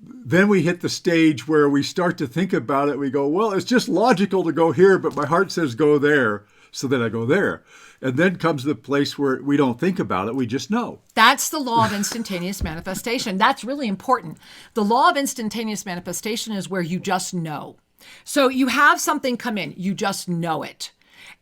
then we hit the stage where we start to think about it. We go, well, it's just logical to go here, but my heart says go there. So then I go there. And then comes the place where we don't think about it. We just know.
That's the law of instantaneous manifestation. That's really important. The law of instantaneous manifestation is where you just know. So you have something come in, you just know it.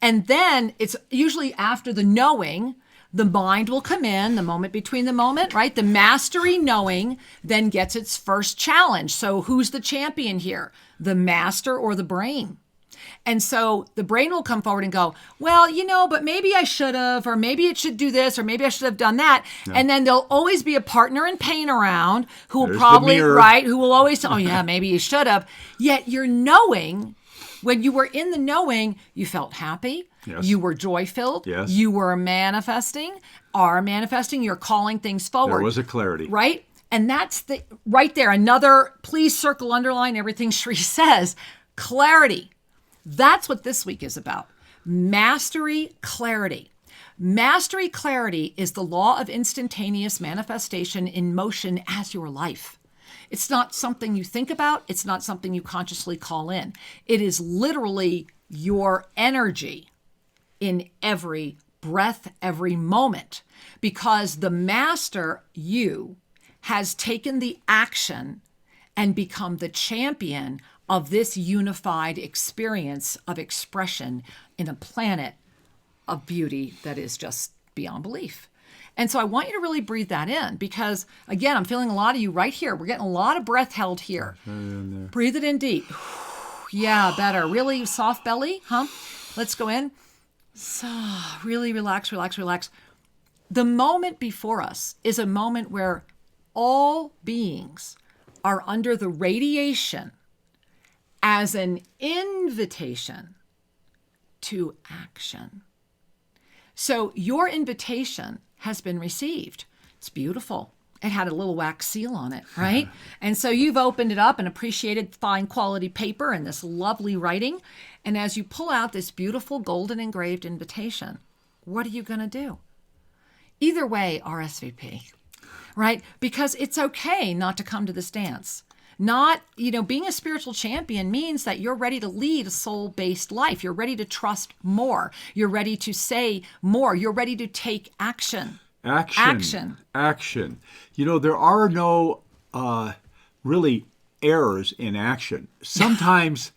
And then it's usually after the knowing, the mind will come in, the moment between the moment, right? The mastery knowing then gets its first challenge. So who's the champion here? The master or the brain? And so the brain will come forward and go, well, you know, but maybe I should have, or maybe it should do this, or maybe I should have done that. Yeah. And then there'll always be a partner in pain around who will probably, right, who will always say, oh yeah, maybe you should have. Yet you're knowing, when you were in the knowing, you felt happy. Yes. You were joy-filled.
Yes.
You were manifesting, you're calling things forward.
There was a clarity.
Right? And that's right there. Another, please circle, underline everything Shri says, clarity. That's what this week is about. Mastery clarity. Mastery clarity is the law of instantaneous manifestation in motion as your life. It's not something you think about. It's not something you consciously call in. It is literally your energy in every breath, every moment, because the master, you, has taken the action and become the champion of this unified experience of expression in a planet of beauty that is just beyond belief. And so I want you to really breathe that in because, again, I'm feeling a lot of you right here. We're getting a lot of breath held here. Breathe it in deep. Yeah, better. Really soft belly, huh? Let's go in. So really relax, relax, relax. The moment before us is a moment where all beings are under the radiation as an invitation to action. So your invitation has been received. It's beautiful. It had a little wax seal on it, right? And so you've opened it up and appreciated fine quality paper and this lovely writing. And as you pull out this beautiful golden engraved invitation, what are you going to do? Either way, RSVP, right? Because it's okay not to come to this dance. Not, being a spiritual champion means that you're ready to lead a soul-based life. You're ready to trust more. You're ready to say more. You're ready to take action.
Action. There are no really errors in action. Sometimes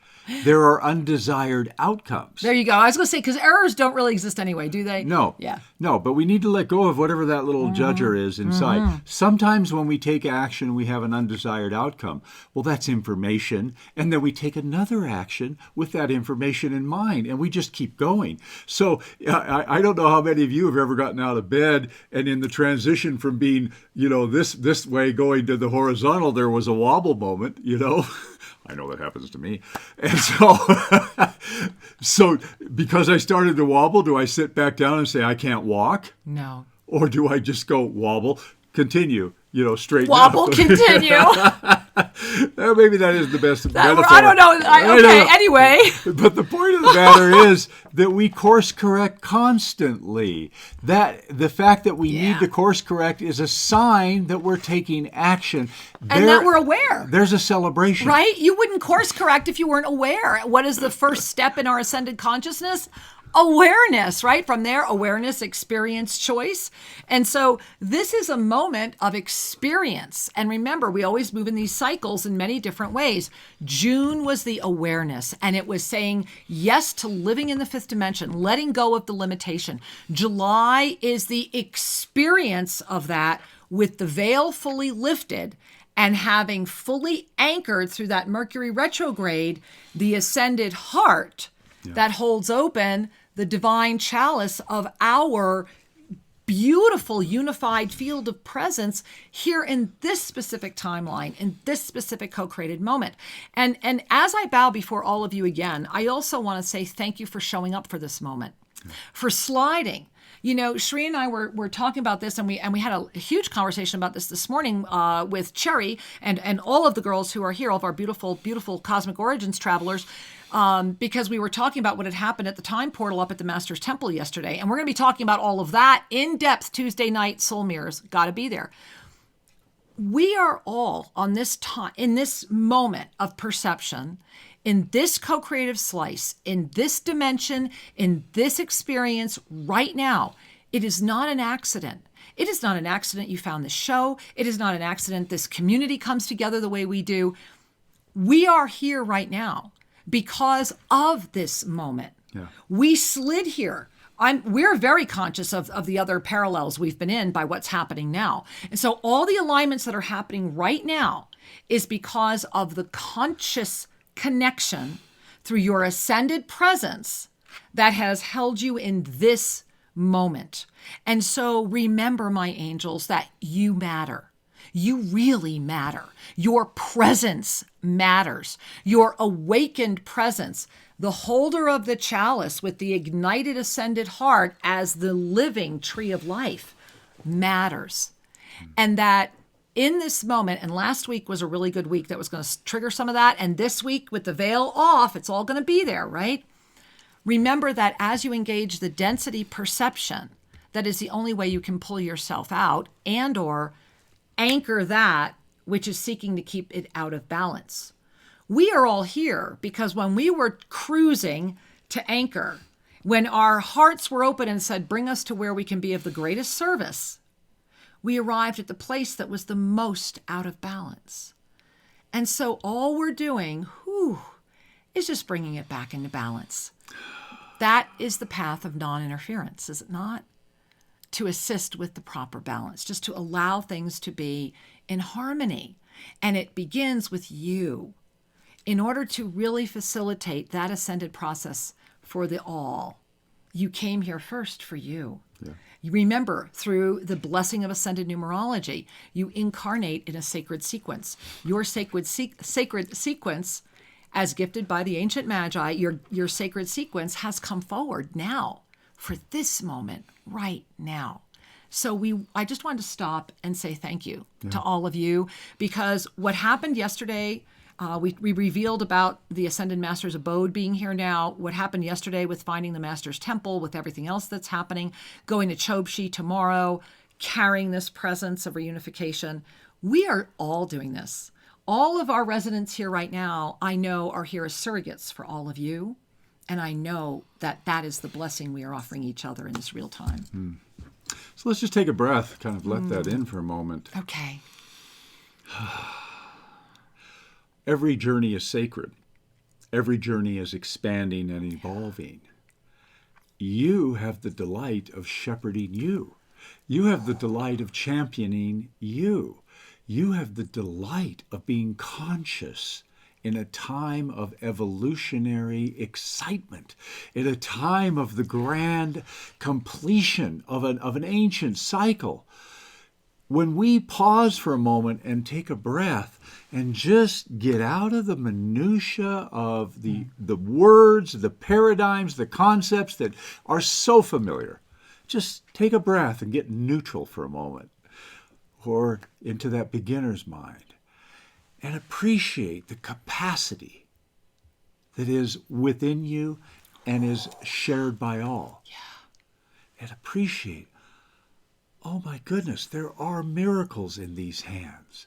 there are undesired outcomes.
There you go. I was going to say, because errors don't really exist anyway, do they?
No.
Yeah.
No, but we need to let go of whatever that little judger is inside. Sometimes when we take action, we have an undesired outcome. Well, that's information. And then we take another action with that information in mind, and we just keep going. So I don't know how many of you have ever gotten out of bed, and in the transition from being, this way going to the horizontal, there was a wobble moment, I know that happens to me. And so because I started to wobble, do I sit back down and say, I can't walk?
No.
Or do I just go wobble, continue, straighten
wobble,
up?
Continue.
Maybe that is the best metaphor.
I don't know. Anyway.
But the point of the matter is that we course correct constantly. That the fact that we need to course correct is a sign that we're taking action.
And that we're aware.
There's a celebration.
Right? You wouldn't course correct if you weren't aware. What is the first step in our ascended consciousness? Awareness, right? From there, awareness, experience, choice. And so this is a moment of experience. And remember, we always move in these cycles in many different ways. June was the awareness, and it was saying yes to living in the fifth dimension, letting go of the limitation. July is the experience of that with the veil fully lifted and having fully anchored through that Mercury retrograde, the ascended heart that holds open the divine chalice of our beautiful unified field of presence here in this specific timeline, in this specific co-created moment. And as I bow before all of you again, I also want to say thank you for showing up for this moment, for sliding. Shree and I were talking about this, and we had a huge conversation about this morning with Cherry and all of the girls who are here, all of our beautiful, beautiful Cosmic Origins travelers, because we were talking about what had happened at the time portal up at the Master's Temple yesterday. And we're going to be talking about all of that in depth Tuesday night, Soul Mirrors. Got to be there. We are all on this time, in this moment of perception, in this co-creative slice, in this dimension, in this experience right now. It is not an accident. It is not an accident you found this show. It is not an accident this community comes together the way we do. We are here right now because of this moment. Yeah. We slid here. We're very conscious of the other parallels we've been in by what's happening now. And so all the alignments that are happening right now is because of the conscious connection through your ascended presence that has held you in this moment. And so remember, my angels, that you matter. You really matter. Your presence matters. Your awakened presence, the holder of the chalice with the ignited ascended heart as the living tree of life, matters. And that in this moment, and last week was a really good week that was going to trigger some of that, and this week with the veil off, it's all going to be there, right? Remember that as you engage the density perception, that is the only way you can pull yourself out and or anchor that which is seeking to keep it out of balance. We are all here because when we were cruising to anchor, when our hearts were open and said, bring us to where we can be of the greatest service, we arrived at the place that was the most out of balance. And so all we're doing, is just bringing it back into balance. That is the path of non-interference, is it not? To assist with the proper balance, just to allow things to be in harmony. And it begins with you. In order to really facilitate that ascended process for the all, you came here first for you. Yeah. You remember, through the blessing of ascended numerology, you incarnate in a sacred sequence. Your sacred sequence, as gifted by the ancient magi, your sacred sequence has come forward now for this moment right now. So I just wanted to stop and say thank you to all of you, because what happened yesterday, we revealed about the Ascended Master's abode being here now, what happened yesterday with finding the Master's temple, with everything else that's happening, going to Chobshi tomorrow, carrying this presence of reunification. We are all doing this. All of our residents here right now, I know, are here as surrogates for all of you. And I know that that is the blessing we are offering each other in this real time.
So let's just take a breath, kind of let that in for a moment.
Okay.
Every journey is sacred. Every journey is expanding and evolving. You have the delight of shepherding you. You have the delight of championing you. You have the delight of being conscious in a time of evolutionary excitement, in a time of the grand completion of an ancient cycle. When we pause for a moment and take a breath and just get out of the minutia of the words, the paradigms, the concepts that are so familiar, just take a breath and get neutral for a moment, or into that beginner's mind, and appreciate the capacity that is within you and is shared by all. Yeah. And appreciate, oh my goodness, there are miracles in these hands.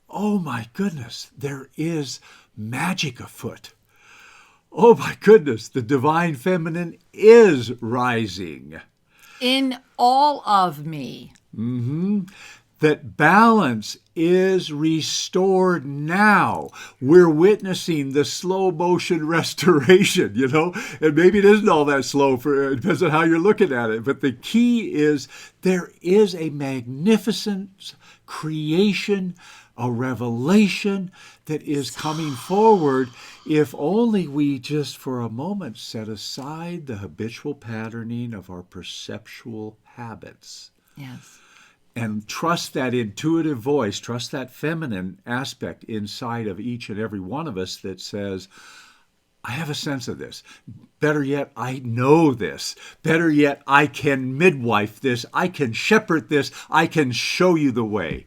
Oh my goodness, there is magic afoot. Oh my goodness, the divine feminine is rising.
In all of me.
Mm-hmm. That balance is restored now. We're witnessing the slow motion restoration, and maybe it isn't all that slow, it depends on how you're looking at it. But the key is there is a magnificent creation, a revelation that is coming forward if only we just for a moment set aside the habitual patterning of our perceptual habits.
Yes.
And trust that intuitive voice, trust that feminine aspect inside of each and every one of us that says, I have a sense of this. Better yet, I know this. Better yet, I can midwife this. I can shepherd this. I can show you the way.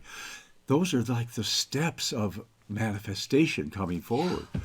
Those are like the steps of manifestation coming forward. Wow.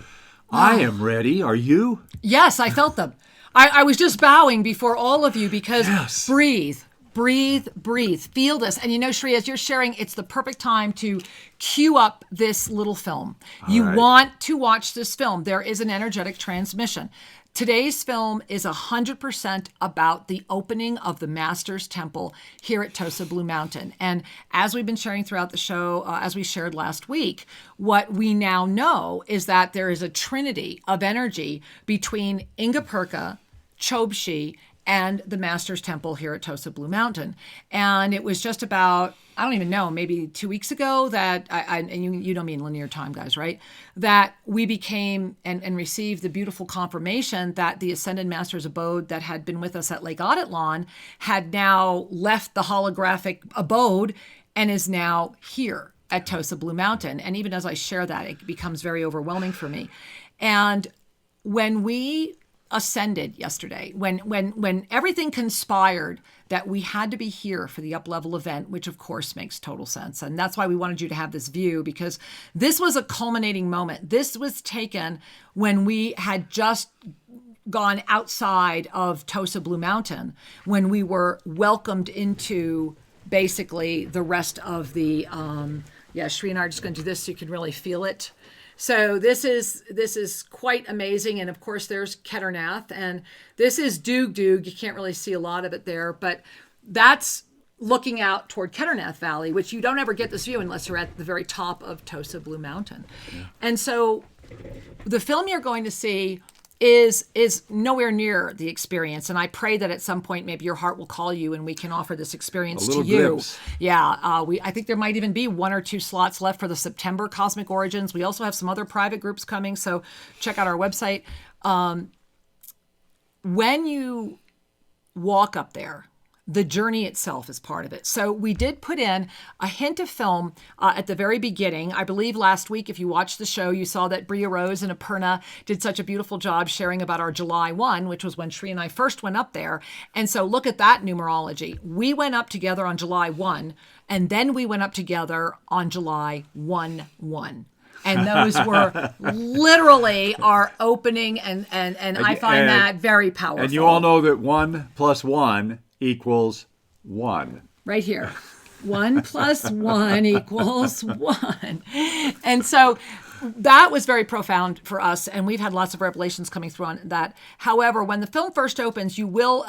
I am ready. Are you?
Yes, I felt them. I was just bowing before all of you because breathe. Breathe, breathe, feel this. And Shri, as you're sharing, it's the perfect time to cue up this little film. You want to watch this film. There is an energetic transmission. Today's film is 100% about the opening of the Master's Temple here at Tosa Blue Mountain. And as we've been sharing throughout the show, as we shared last week, what we now know is that there is a trinity of energy between Ingapurka, Chobshi, and the Master's Temple here at Tosa Blue Mountain. And it was just about, I don't even know, maybe 2 weeks ago that, and you know me in linear time, guys, right? That we became and received the beautiful confirmation that the Ascended Master's abode that had been with us at Lake Audetlawn had now left the holographic abode and is now here at Tosa Blue Mountain. And even as I share that, it becomes very overwhelming for me. And when we ascended yesterday, when everything conspired that we had to be here for the Uplevel event, which of course makes total sense. And that's why we wanted you to have this view, because this was a culminating moment. This was taken when we had just gone outside of Tosa Blue Mountain, when we were welcomed into basically the rest of the, Shri and I are just going to do this so you can really feel it. So this is quite amazing. And of course there's Kedarnath, and this is Dug Dug. You can't really see a lot of it there, but that's looking out toward Kedarnath Valley, which you don't ever get this view unless you're at the very top of Tosa Blue Mountain. Yeah. And so the film you're going to see is nowhere near the experience. And I pray that at some point maybe your heart will call you and we can offer this experience to you. Glimpse. Yeah, I think there might even be 1 or 2 slots left for the September Cosmic Origins. We also have some other private groups coming, so check out our website. When you walk up there, the journey itself is part of it. So we did put in a hint of film at the very beginning. I believe last week, if you watched the show, you saw that Bria Rose and Aparna did such a beautiful job sharing about our July 1, which was when Shri and I first went up there. And so look at that numerology. We went up together on July 1, and then we went up together on July 1/1. And those were literally our opening, and I find that very powerful.
And you all know that 1 + 1 equals 1.
Right here. 1 + 1 = 1. And so that was very profound for us, and we've had lots of revelations coming through on that. However, when the film first opens, you will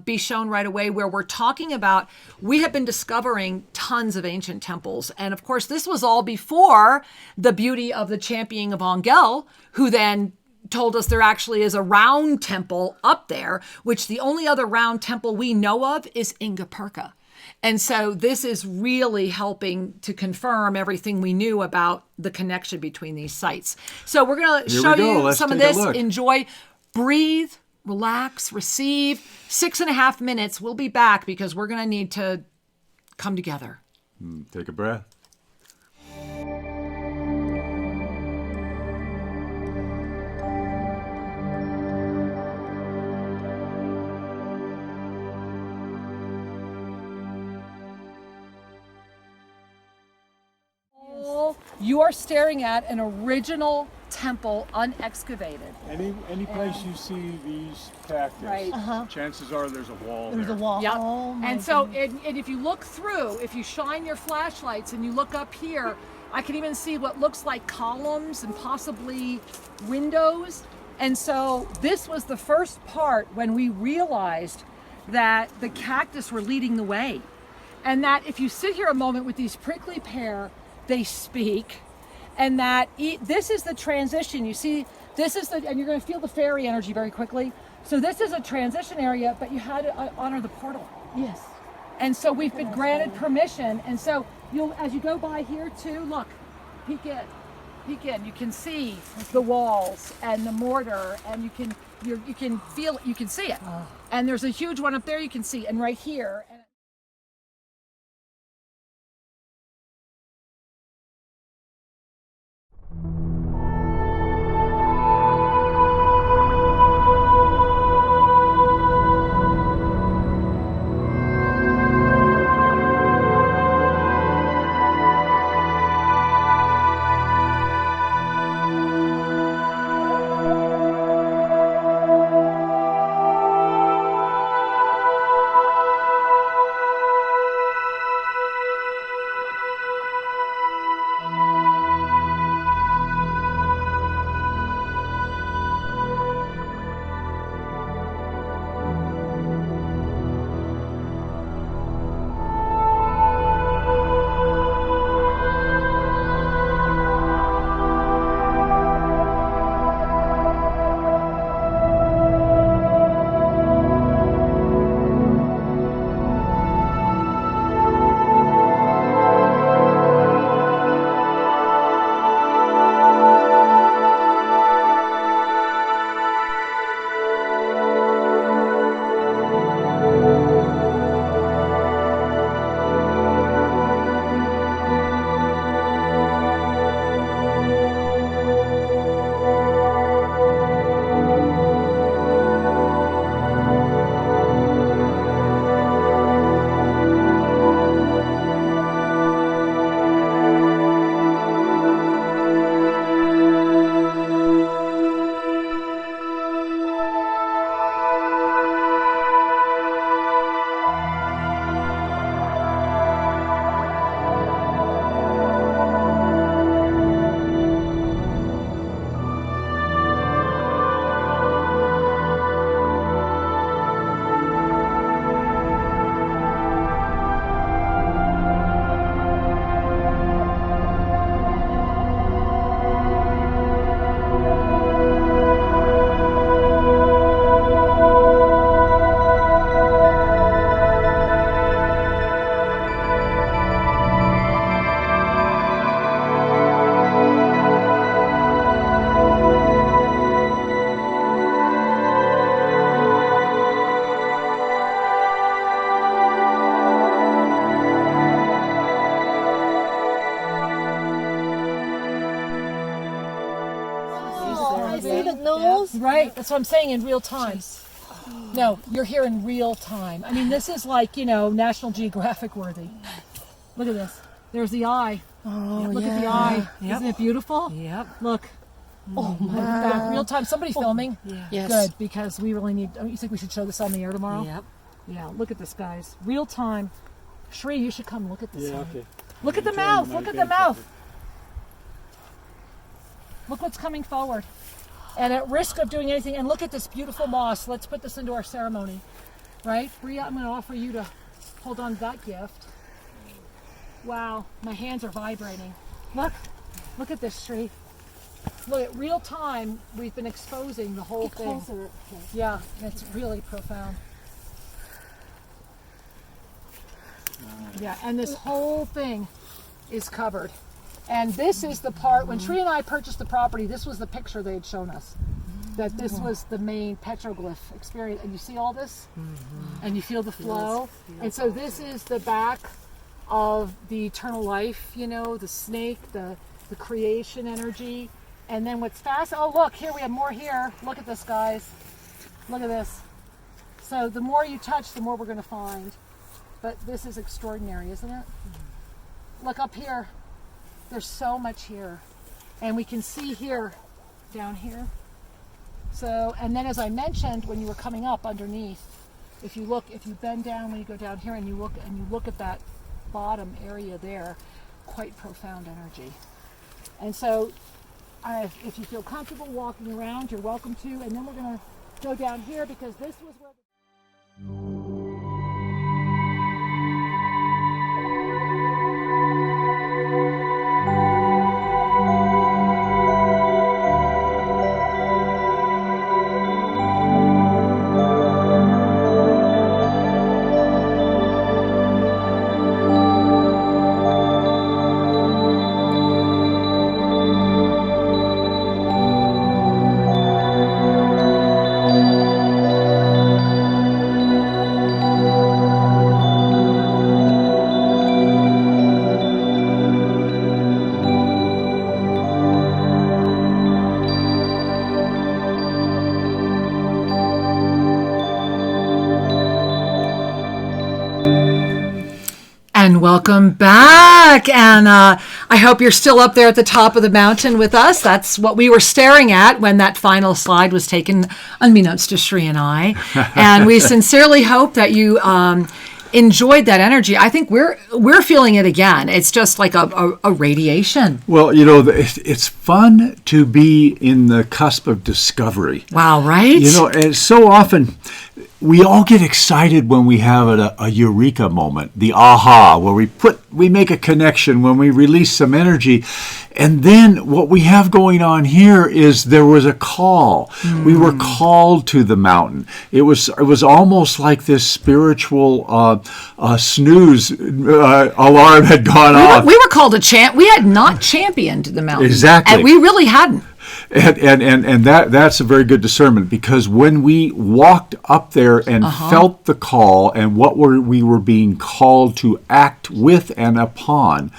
be shown right away where we're talking about, we have been discovering tons of ancient temples. And of course, this was all before the beauty of the championing of Angel, who then told us there actually is a round temple up there, which the only other round temple we know of is Ingapurka. And so this is really helping to confirm everything we knew about the connection between these sites. So we're going to show you some of this. Enjoy, breathe, relax, receive. 6.5 minutes. We'll be back because we're going to need to come together.
Take a breath.
You are staring at an original temple, unexcavated.
Any place you see these cactus,
right.
Chances are there's a wall
There's
there.
a wall.
Yep.
Oh my
and so,
goodness.
and if you look through, if you shine your flashlights and you look up here, I can even see what looks like columns and possibly windows. And so this was the first part when we realized that the cactus were leading the way. And that if you sit here a moment with these prickly pear, they speak. And that this is the transition. You see, this is and you're going to feel the fairy energy very quickly. So this is a transition area, but you had to honor the portal.
Yes.
And so we've been granted permission. And so as you go by here too, look, peek in. You can see the walls and the mortar, and you can feel it, you can see it. Oh. And there's a huge one up there you can see, and right here. That's what I'm saying, in real time. No, you're here in real time. I mean, this is like, National Geographic worthy. Look at this. There's the eye.
Oh,
Look at the eye. Isn't it beautiful?
Yep.
Look. Oh my God. Real time. Somebody filming?
Yeah.
Yes. Good, because we really need, you think we should show this on the air tomorrow?
Yep.
Yeah, look at this, guys. Real time. Shri, you should come look at this.
Yeah, okay.
Look at the mouth. Look at the mouth. Look what's coming forward. And at risk of doing anything, and look at this beautiful moss. Let's put this into our ceremony. Right? Bria, I'm going to offer you to hold on to that gift. Wow, my hands are vibrating. Look at this, Shri. Look, at real time, we've been exposing the whole thing. Yeah, it's really profound. Yeah, and this whole thing is covered. And this is the part, when Shri and I purchased the property, this was the picture they had shown us. That this was the main petroglyph experience. And you see all this? And you feel the flow? And so this is the back of the eternal life, the snake, the creation energy. And then what's fast, oh look, here we have more here. Look at this, guys. Look at this. So the more you touch, the more we're going to find. But this is extraordinary, isn't it? Look up here. There's so much here. And we can see here, down here. So, and then as I mentioned, when you were coming up underneath, if you bend down when you go down here and you look at that bottom area there, quite profound energy. And so, if you feel comfortable walking around, you're welcome to. And then we're going to go down here because this was where And welcome back. And I hope you're still up there at the top of the mountain with us. That's what we were staring at when that final slide was taken, unbeknownst to Shri and I. And we sincerely hope that you enjoyed that energy. I think we're feeling it again. It's just like a radiation.
Well, it's fun to be in the cusp of discovery.
Wow, right?
And so often we all get excited when we have a eureka moment, the aha, where we make a connection, when we release some energy. And then what we have going on here is there was a call. We were called to the mountain. It was almost like this spiritual snooze alarm had gone off.
We were called to chant. We had not championed the mountain.
Exactly.
And we really hadn't.
And that's a very good discernment, because when we walked up there and felt the call and what we were being called to act with and upon,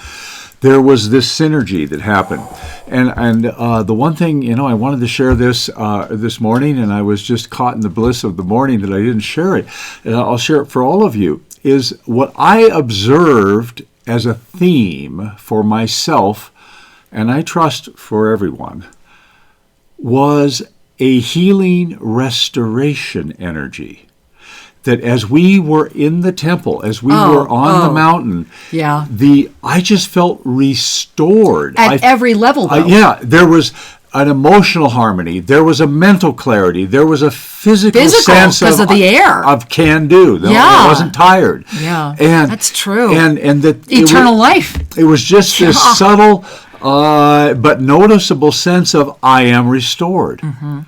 there was this synergy that happened. And the one thing, I wanted to share this morning, and I was just caught in the bliss of the morning that I didn't share it. And I'll share it for all of you, is what I observed as a theme for myself, and I trust for everyone, was a healing restoration energy. That as we were in the temple, as we were on the mountain, I just felt restored.
At every level, though.
There was an emotional harmony. There was a mental clarity. There was a physical sense
because of the air.
Of can do. I wasn't tired.
Yeah,
and
that's true.
And that
eternal life.
It was just this subtle but noticeable sense of I am restored. Mm-hmm.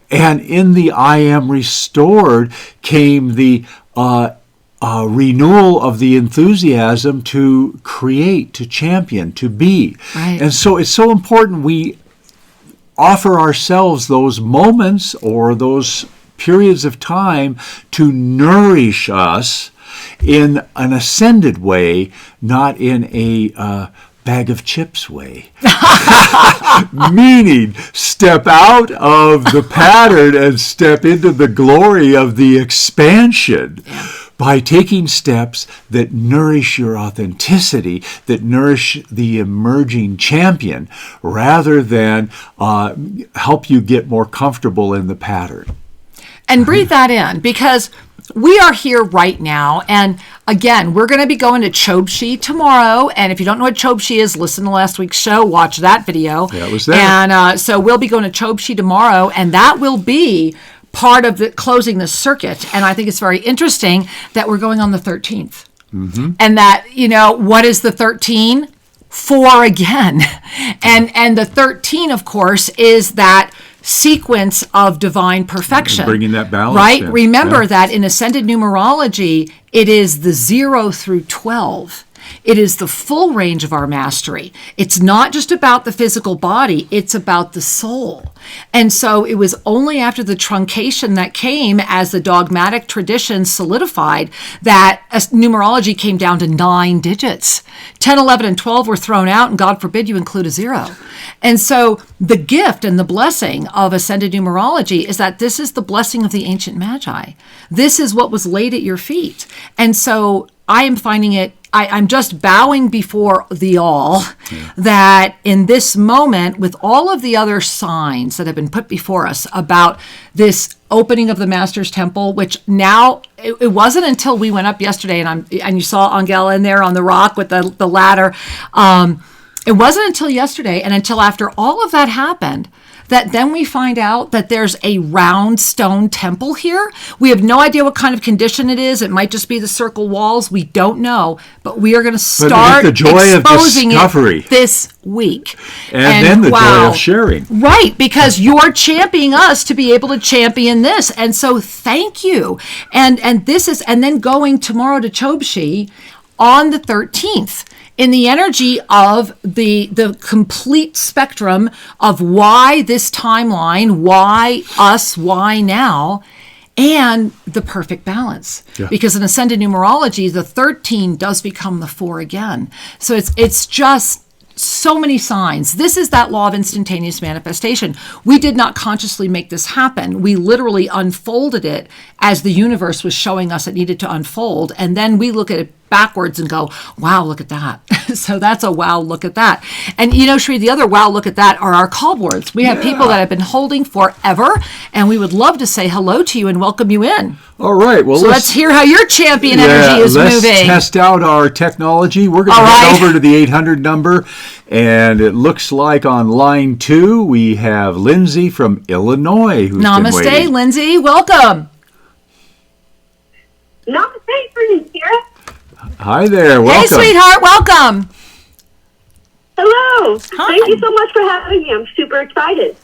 And in the I am restored came the renewal of the enthusiasm to create, to champion, to be.
Right.
And so it's so important we offer ourselves those moments or those periods of time to nourish us in an ascended way, not in a bag of chips way. Meaning, step out of the pattern and step into the glory of the expansion by taking steps that nourish your authenticity, that nourish the emerging champion, rather than help you get more comfortable in the pattern.
And breathe that in, because we are here right now. And again, we're going to be going to Chobshi tomorrow. And if you don't know what Chobshi is, listen to last week's show, watch that video.
Yeah, it was there.
And so we'll be going to Chobshi tomorrow, and that will be part of the closing the circuit. And I think it's very interesting that we're going on the 13th. Mm-hmm. And that, what is the 13? 4 again. And the 13, of course, is that sequence of divine perfection.
Bringing that balance.
Right?
In.
Remember that in ascended numerology, it is the 0 through 12. It is the full range of our mastery. It's not just about the physical body, it's about the soul. And so it was only after the truncation that came as the dogmatic tradition solidified that numerology came down to 9 digits. 10, 11, and 12 were thrown out, and God forbid you include a 0. And so the gift and the blessing of ascended numerology is that this is the blessing of the ancient magi. This is what was laid at your feet. And so I am finding it, I'm just bowing before the all, that in this moment, with all of the other signs that have been put before us about this opening of the Master's Temple, which now, it wasn't until we went up yesterday, and you saw Angela in there on the rock with the ladder. It wasn't until yesterday and until after all of that happened that then we find out that there's a round stone temple here. We have no idea what kind of condition it is. It might just be the circle walls. We don't know. But we are going to start exposing it this week.
And then the joy of sharing.
Right, because you're championing us to be able to champion this. And so thank you. And then going tomorrow to Chobshi on the 13th. In the energy of the complete spectrum of why this timeline, why us, why now, and the perfect balance. Yeah. Because in ascended numerology, the 13 does become the 4 again. So it's just so many signs. This is that law of instantaneous manifestation. We did not consciously make this happen. We literally unfolded it as the universe was showing us it needed to unfold. And then we look at it backwards and go, wow, look at that. So that's a wow, look at that. And Shri, the other wow, look at that are our call boards. We have people that have been holding forever, and we would love to say hello to you and welcome you in.
All right. Well,
so let's hear how your champion energy is moving.
Let's test out our technology. We're going to head over to the 800 number, and it looks like on line 2 we have Lindsay from Illinois who's been waiting.
Namaste, Lindsay. Welcome.
Namaste, Bruce here.
Hi there. Welcome.
Hey, sweetheart. Welcome.
Hello.
Hi.
Thank you so much for having me. I'm super excited.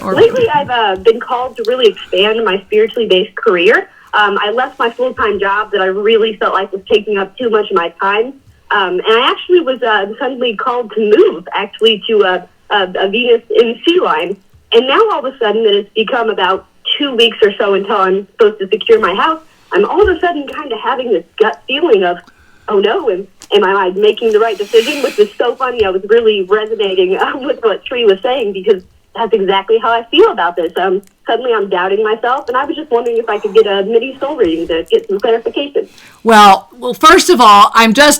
Lately, I've been called to really expand my spiritually based career. I left my full-time job that I really felt like was taking up too much of my time. And I actually was suddenly called to move, to a Venus in Sea Line. And now all of a sudden that it's become about 2 weeks or so until I'm supposed to secure my house, I'm all of a sudden kind of having this gut feeling of, oh no, am I making the right decision? Which is so funny. I was really resonating with what Sri was saying, because that's exactly how I feel about this. Suddenly I'm doubting myself, and I was just wondering if I could get a mini soul reading to get some clarification.
Well, first of all,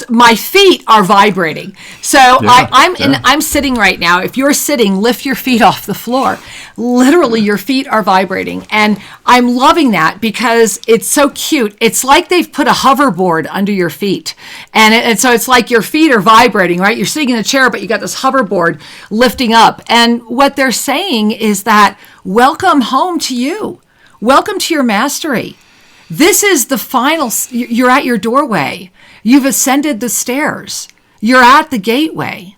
my feet are vibrating. So I'm sitting right now. If you're sitting, lift your feet off the floor. Literally, your feet are vibrating. And I'm loving that because it's so cute. It's like they've put a hoverboard under your feet. And so it's like your feet are vibrating, right? You're sitting in a chair, but you got this hoverboard lifting up. And what they're saying is that welcome home to you. Welcome to your mastery. This is the final, you're at your doorway. You've ascended the stairs. You're at the gateway.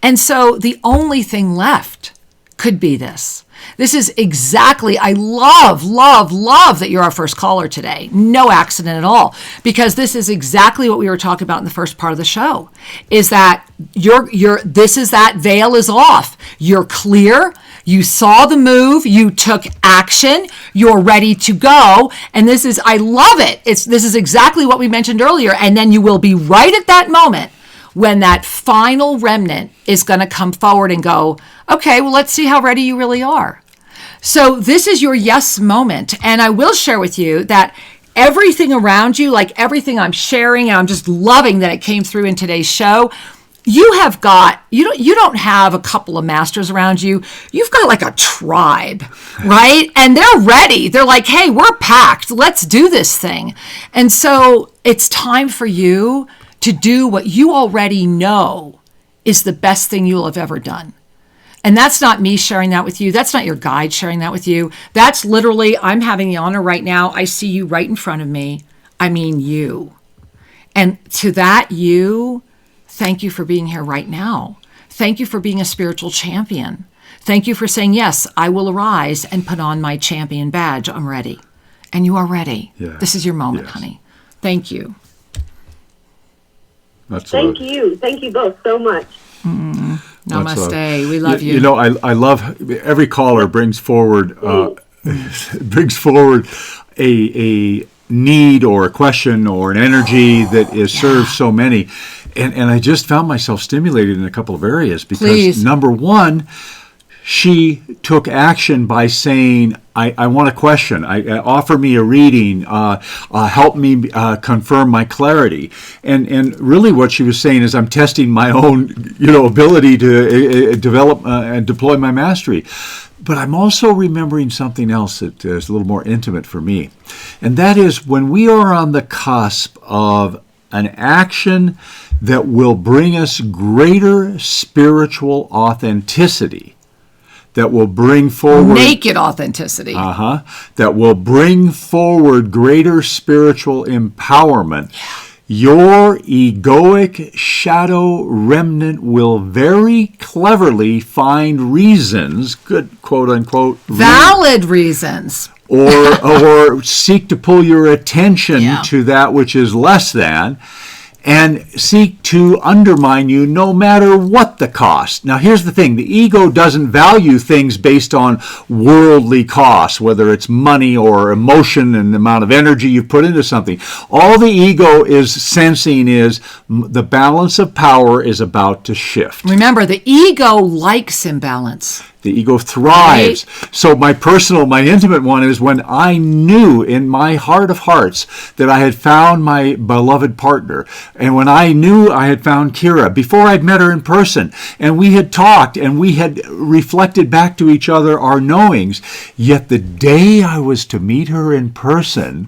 And so the only thing left could be this. This is exactly, I love that you're our first caller today. No accident at all, because this is exactly what we were talking about in the first part of the show, is that that veil is off. You're clear. You saw the move, you took action, you're ready to go. And I love it. This is exactly what we mentioned earlier. And then you will be right at that moment when that final remnant is going to come forward and go, okay, well, let's see how ready you really are. So this is your yes moment. And I will share with you that everything around you, like everything I'm sharing, and I'm just loving that it came through in today's show, you don't have a couple of masters around you. You've got like a tribe, right? And they're ready. They're like, hey, we're packed. Let's do this thing. And so it's time for you to do what you already know is the best thing you'll have ever done. And that's not me sharing that with you. That's not your guide sharing that with you. That's literally, I'm having the honor right now. I see you right in front of me. I mean you. And to that you, thank you for being here right now. Thank you for being a spiritual champion. Thank you for saying, yes, I will arise and put on my champion badge. I'm ready. And you are ready.
Yeah.
This is your moment, honey. Thank you.
Thank you. Thank you both so much.
Namaste. We love you.
You know, I love every caller brings forward a need or a question or an energy that serves so many. And I just found myself stimulated in a couple of areas because number one, she took action by saying, I want a question. Offer me a reading. Help me confirm my clarity. And really what she was saying is I'm testing my own, ability to develop and deploy my mastery. But I'm also remembering something else that is a little more intimate for me. And that is when we are on the cusp of an action that will bring us greater spiritual authenticity, that will bring forward
naked authenticity.
That will bring forward greater spiritual empowerment. Your egoic shadow remnant will very cleverly find reasons, good quote unquote,
valid reasons,
or seek to pull your attention to that which is less than, and seek to undermine you no matter what the cost. Now, here's the thing. The ego doesn't value things based on worldly costs, whether it's money or emotion and the amount of energy you've put into something. All the ego is sensing is the balance of power is about to shift.
Remember, the ego likes imbalance.
The ego thrives. Right. So my intimate one is when I knew in my heart of hearts that I had found my beloved partner. And when I knew I had found Kira, before I'd met her in person, and we had talked and we had reflected back to each other our knowings, yet the day I was to meet her in person,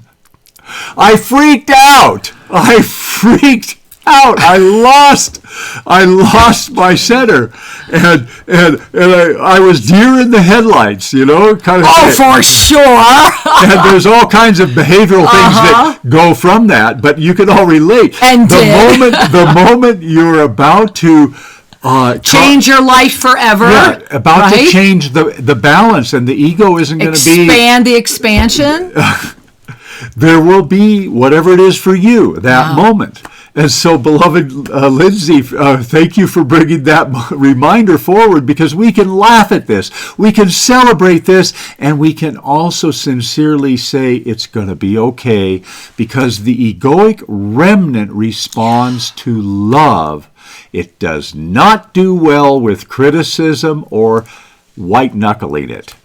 I freaked out. I lost my center, and I was deer in the headlights, kind of.
Oh, for sure.
And there's all kinds of behavioral things that go from that, but you can all relate.
And
the moment you're about to
change your life forever,
to change the balance, and the ego isn't going to be
expand the expansion.
There will be whatever it is for you that moment. And so, beloved Lindsay, thank you for bringing that reminder forward, because we can laugh at this, we can celebrate this, and we can also sincerely say it's going to be okay, because the egoic remnant responds to love. It does not do well with criticism or white-knuckling it.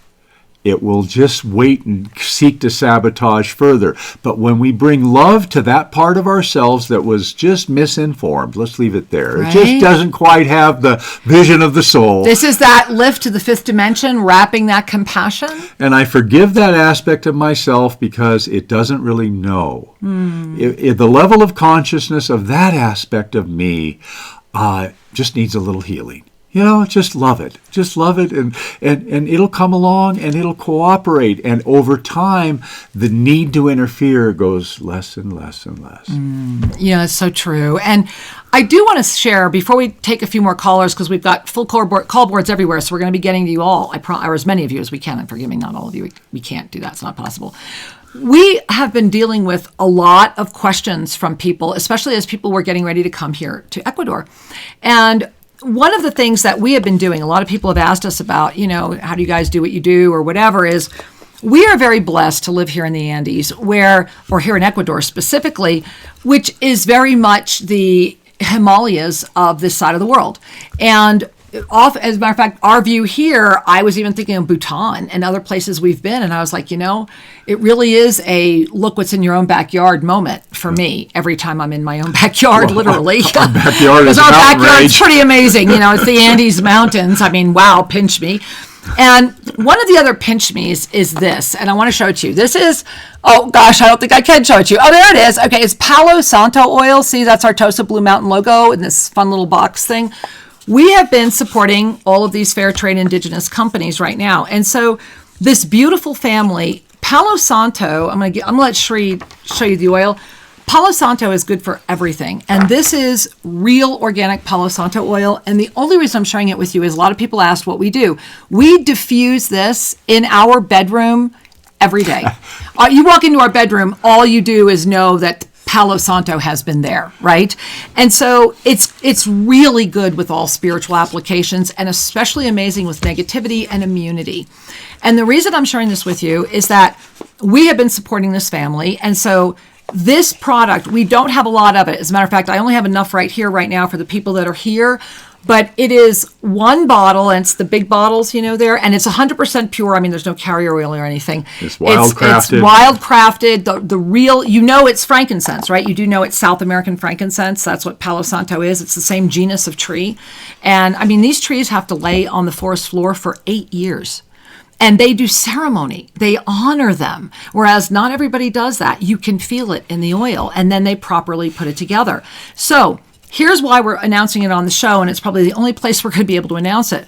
It will just wait and seek to sabotage further. But when we bring love to that part of ourselves that was just misinformed, let's leave it there. Right? It just doesn't quite have the vision of the soul.
This is that lift to the fifth dimension, wrapping that compassion.
And I forgive that aspect of myself because it doesn't really know. The level of consciousness of that aspect of me just needs a little healing. Just love it. Just love it, and it'll come along, and it'll cooperate. And over time, the need to interfere goes less and less and less.
It's so true. And I do want to share, before we take a few more callers, because we've got full call boards everywhere, so we're going to be getting to you all, or as many of you as we can. And forgive me, not all of you. We can't do that. It's not possible. We have been dealing with a lot of questions from people, especially as people were getting ready to come here to Ecuador. And one of the things that we have been doing, a lot of people have asked us about, how do you guys do what you do or whatever, is we are very blessed to live here in the Andes, or here in Ecuador specifically, which is very much Himalayas of this side of the world. And as a matter of fact, our view here, I was even thinking of Bhutan and other places we've been. And I was like, it really is a look what's in your own backyard moment for me every time I'm in my own backyard, literally.
Our backyard is
our
an
backyard's
outrage.
pretty amazing. It's the Andes Mountains. I mean, wow, pinch me. And one of the other pinch me's is this, and I want to show it to you. This is, oh gosh, I don't think I can show it to you. Oh, there it is. Okay, it's Palo Santo oil. See, that's our Tosa Blue Mountain logo in this fun little box thing. We have been supporting all of these fair trade indigenous companies right now. And so this beautiful family, Palo Santo, I'm gonna let Sri show you the oil. Palo Santo is good for everything. And this is real organic Palo Santo oil. And the only reason I'm sharing it with you is a lot of people asked what we do. We diffuse this in our bedroom every day. You walk into our bedroom, all you do is know that Palo Santo has been there, right? And so it's really good with all spiritual applications, and especially amazing with negativity and immunity. And the reason I'm sharing this with you is that we have been supporting this family, and so this product, we don't have a lot of it. As a matter of fact, I only have enough right here, right now for the people that are here. But it is one bottle, and it's the big bottles, there, and it's 100% pure. I mean, there's no carrier oil or anything.
It's wild-crafted.
It's wild-crafted. The real, it's frankincense, right? You do know it's South American frankincense. That's what Palo Santo is. It's the same genus of tree. And, I mean, these trees have to lay on the forest floor for 8 years. And they do ceremony. They honor them. Whereas not everybody does that. You can feel it in the oil, and then they properly put it together. So here's why we're announcing it on the show, and it's probably the only place we're going to be able to announce it.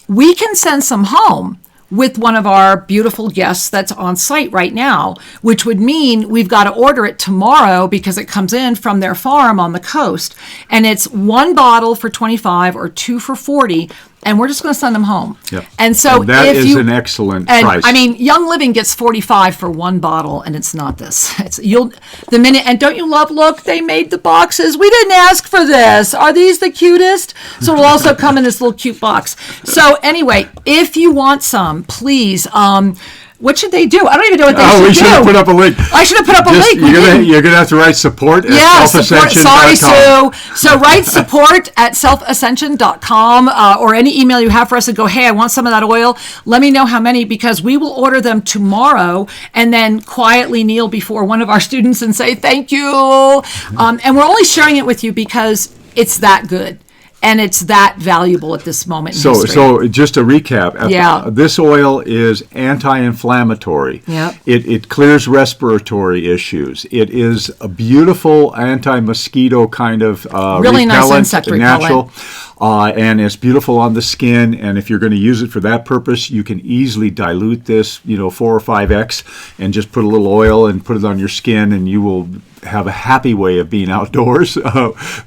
We can send some home with one of our beautiful guests that's on site right now, which would mean we've got to order it tomorrow because it comes in from their farm on the coast. And it's one bottle for $25 or two for $40. And we're just going to send them home.
Yep.
And so
that is an excellent price.
I mean, Young Living gets $45 for one bottle, and it's not this. And don't you love? Look, they made the boxes. We didn't ask for this. Are these the cutest? So it'll also come in this little cute box. So anyway, if you want some, please. What should they do? I don't even know what they should do.
We should have put up a link.
I should have put up a link.
You're gonna have to write support at selfascension.com.
Sorry, Sue. So write support at selfascension.com or any email you have for us and go, hey, I want some of that oil. Let me know how many, because we will order them tomorrow and then quietly kneel before one of our students and say thank you. And we're only sharing it with you because it's that good. And it's that valuable at this moment in history.
So just to recap, this oil is anti-inflammatory.
Yep.
It clears respiratory issues. It is a beautiful anti-mosquito kind of
really nice
repellent,
insect
natural. And it's beautiful on the skin. And if you're going to use it for that purpose, you can easily dilute this, 4 or 5x, and just put a little oil and put it on your skin, and you will have a happy way of being outdoors,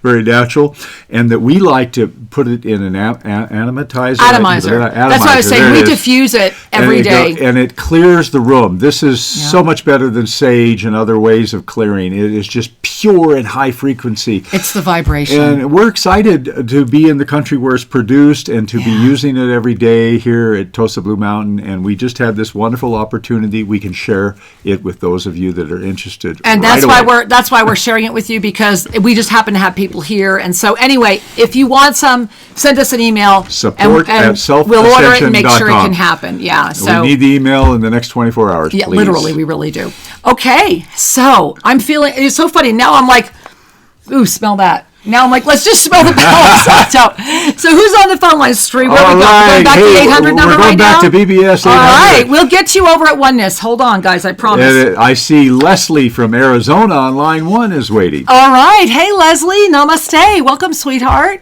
very natural. And that we like to put it in an atomizer.
Atomizer. That's what I was saying. We diffuse it every day.
And it clears the room. This is so much better than sage and other ways of clearing. It is just pure and high frequency.
It's the vibration.
And we're excited to be in the country where it's produced and to be using it every day here at Tosa Blue Mountain. And we just had this wonderful opportunity. We can share it with those of you that are interested.
And that's why we're sharing it with you, because we just happen to have people here. And so anyway, if you want some, send us an email.
Support at selfascension.com.
We'll order it and make sure it can happen. Yeah. So
we need the email in the next 24 hours,
yeah,
please.
Literally, we really do. Okay. So I'm feeling, it's so funny. Now I'm like, ooh, smell that. Now I'm like, let's just smell the Palo Santo. So who's on the phone line, Sri? Where are we going? We're going back to the 800 number right now?
We're going back to BBS 800.
All right. We'll get you over at Oneness. Hold on, guys. I promise.
I see Leslie from Arizona on line 1 is waiting.
All right. Hey, Leslie. Namaste. Welcome, sweetheart.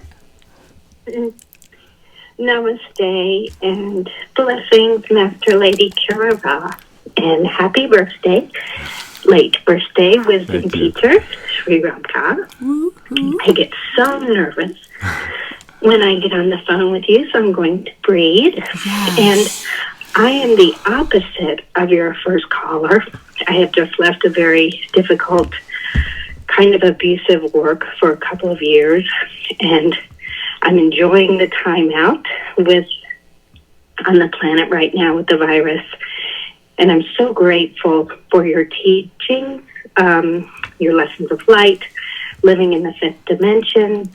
Namaste and blessings, Master Lady Kira, and happy birthday. Late birthday, wisdom teacher, Sri Ramka. I get so nervous when I get on the phone with you, so I'm going to breathe.
Yes.
And I am the opposite of your first caller. I have just left a very difficult, kind of abusive work for a couple of years, and I'm enjoying the time out on the planet right now with the virus. And I'm so grateful for your teaching, your lessons of light, living in the fifth dimension,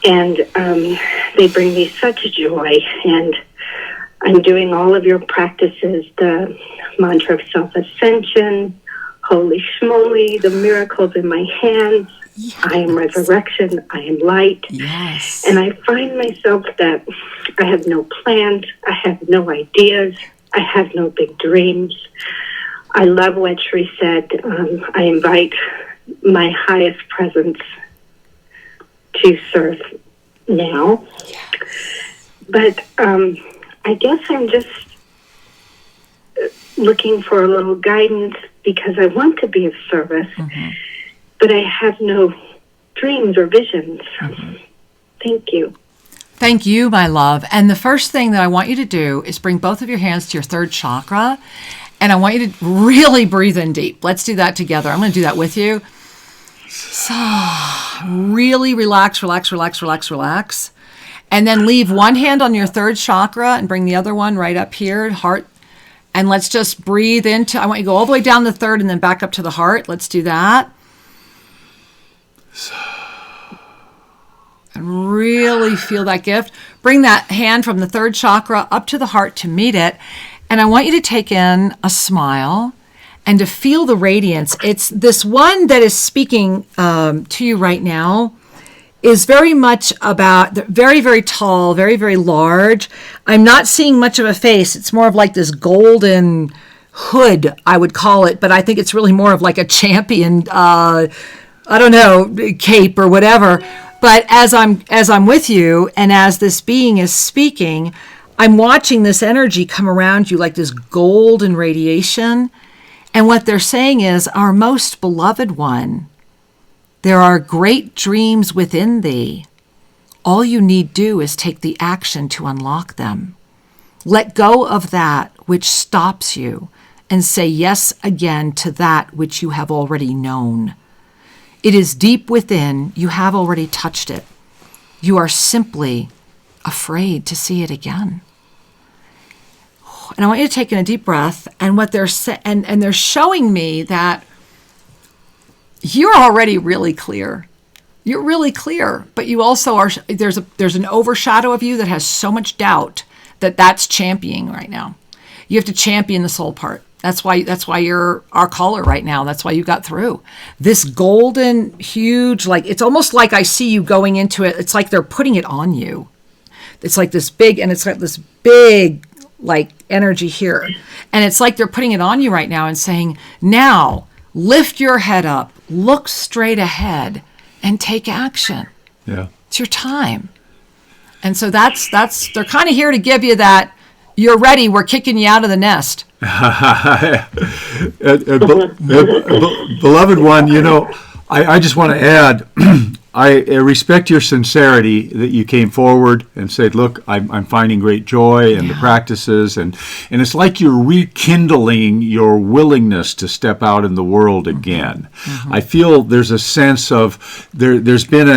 and they bring me such joy. And I'm doing all of your practices, the mantra of self-ascension, holy schmoly, the miracles in my hands. Yes. I am resurrection, I am light.
Yes.
And I find myself that I have no plans, I have no ideas, I have no big dreams. I love what Sri said. I invite my highest presence to serve now. Yes. But I guess I'm just looking for a little guidance because I want to be of service, but I have no dreams or visions. Thank you.
Thank you, my love. And the first thing that I want you to do is bring both of your hands to your third chakra, and I want you to really breathe in deep. Let's do that together. I'm going to do that with you. So, really relax, relax, relax, relax, relax. And then leave one hand on your third chakra and bring the other one right up here, heart. And let's just breathe into, I want you to go all the way down the third and then back up to the heart. Let's do that. And really feel that gift. Bring that hand from the third chakra up to the heart to meet it. And I want you to take in a smile and to feel the radiance. It's this one that is speaking to you right now is very much about, very, very tall, very, very large. I'm not seeing much of a face. It's more of like this golden hood, I would call it, but I think it's really more of like a champion, I don't know, cape or whatever. But as I'm with you and as this being is speaking, I'm watching this energy come around you like this golden radiation. And what they're saying is, our most beloved one, there are great dreams within thee. All you need do is take the action to unlock them. Let go of that which stops you and say yes again to that which you have already known. It is deep within. You have already touched it. You are simply afraid to see it again. And I want you to take in a deep breath. And what they're and they're showing me that you're already really clear. You're really clear, but you also are. There's an overshadow of you that has so much doubt that's championing right now. You have to champion the soul part. That's why you're our caller right now. That's why you got through. This golden, huge, like it's almost like I see you going into it. It's like they're putting it on you. It's like this big, and it's got this big like energy here, and it's like they're putting it on you right now and saying, now lift your head up, look straight ahead, and take action.
Yeah,
it's your time. And so that's they're kind of here to give you that. You're ready. We're kicking you out of the nest.
Beloved one, you know, I just want to add, I respect your sincerity that you came forward and said, look, I'm finding great joy in the practices. And it's like you're rekindling your willingness to step out in the world again. Mm-hmm. I feel there's a sense of there's been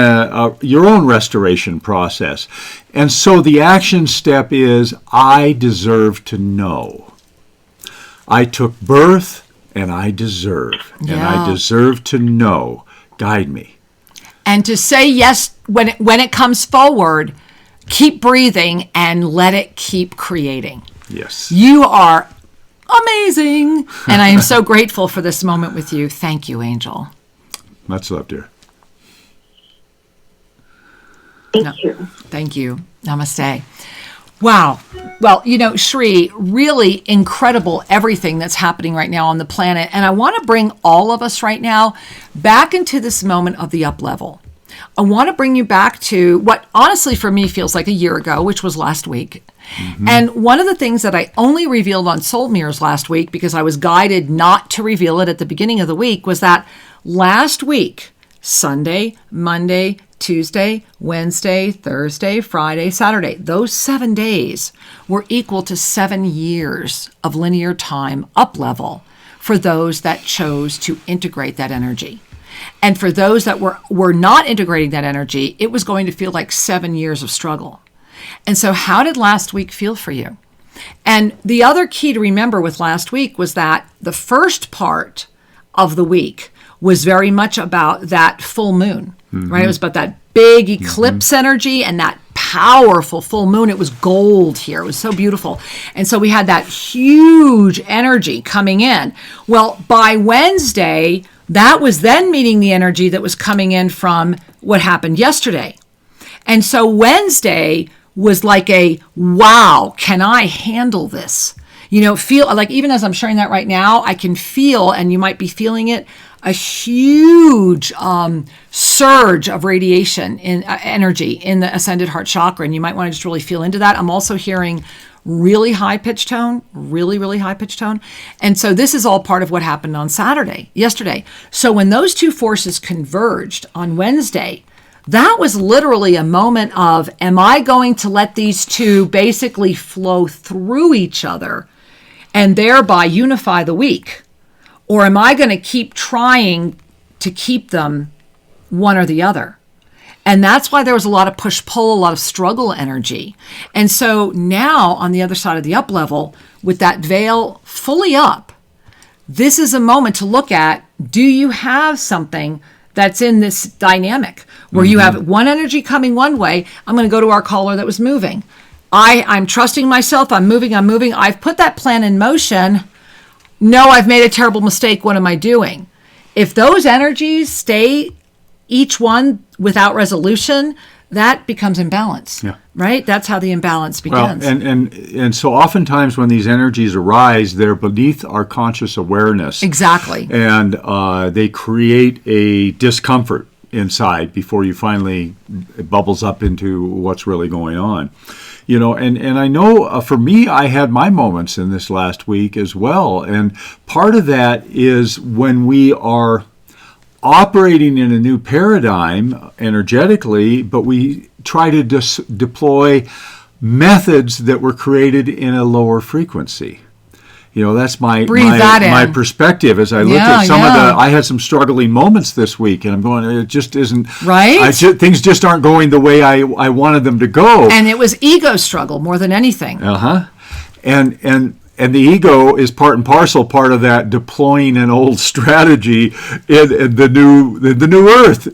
your own restoration process. And so the action step is, I deserve to know. I took birth and I deserve. Yeah. And I deserve to know. Guide me.
And to say yes when it comes forward, keep breathing and let it keep creating.
Yes.
You are amazing. And I am so grateful for this moment with you. Thank you, Angel.
Much love, dear.
Thank you.
Thank you. Namaste. Wow. Well, you know, Sri, really incredible everything that's happening right now on the planet. And I want to bring all of us right now back into this moment of the up level. I want to bring you back to what honestly for me feels like a year ago, which was last week. Mm-hmm. And one of the things that I only revealed on Soul Mirrors last week, because I was guided not to reveal it at the beginning of the week, was that last week, Sunday, Monday, Tuesday, Wednesday, Thursday, Friday, Saturday. Those 7 days were equal to 7 years of linear time up level for those that chose to integrate that energy. And for those that were not integrating that energy, it was going to feel like 7 years of struggle. And so how did last week feel for you? And the other key to remember with last week was that the first part of the week was very much about that full moon, right? It was about that big eclipse energy and that powerful full moon. It was gold here. It was so beautiful. And so we had that huge energy coming in. Well, by Wednesday, that was then meeting the energy that was coming in from what happened yesterday. And so Wednesday was like a, wow, can I handle this? Feel like, even as I'm sharing that right now, I can feel, and you might be feeling it, a huge surge of radiation in energy in the ascended heart chakra. And you might want to just really feel into that. I'm also hearing really high pitch tone, really, really high pitch tone. And so this is all part of what happened on yesterday. So when those two forces converged on Wednesday, that was literally a moment of, am I going to let these two basically flow through each other and thereby unify the week? Or am I going to keep trying to keep them one or the other? And that's why there was a lot of push-pull, a lot of struggle energy. And so now on the other side of the up level, with that veil fully up, this is a moment to look at, do you have something that's in this dynamic where you have one energy coming one way? I'm going to go to our caller that was moving. I'm trusting myself. I'm moving. I've put that plan in motion. No, I've made a terrible mistake. What am I doing? If those energies stay each one without resolution, that becomes imbalance, right? That's how the imbalance begins.
Well, and so oftentimes when these energies arise, they're beneath our conscious awareness.
Exactly.
And they create a discomfort inside before you finally, it bubbles up into what's really going on. And I know for me, I had my moments in this last week as well. And part of that is when we are operating in a new paradigm energetically, but we try to deploy methods that were created in a lower frequency. That's my perspective as I look at some of the. I had some struggling moments this week, and I'm going, it just isn't
right.
Things just aren't going the way I wanted them to go.
And it was ego struggle more than anything.
And the ego is part and parcel part of that deploying an old strategy in the new earth.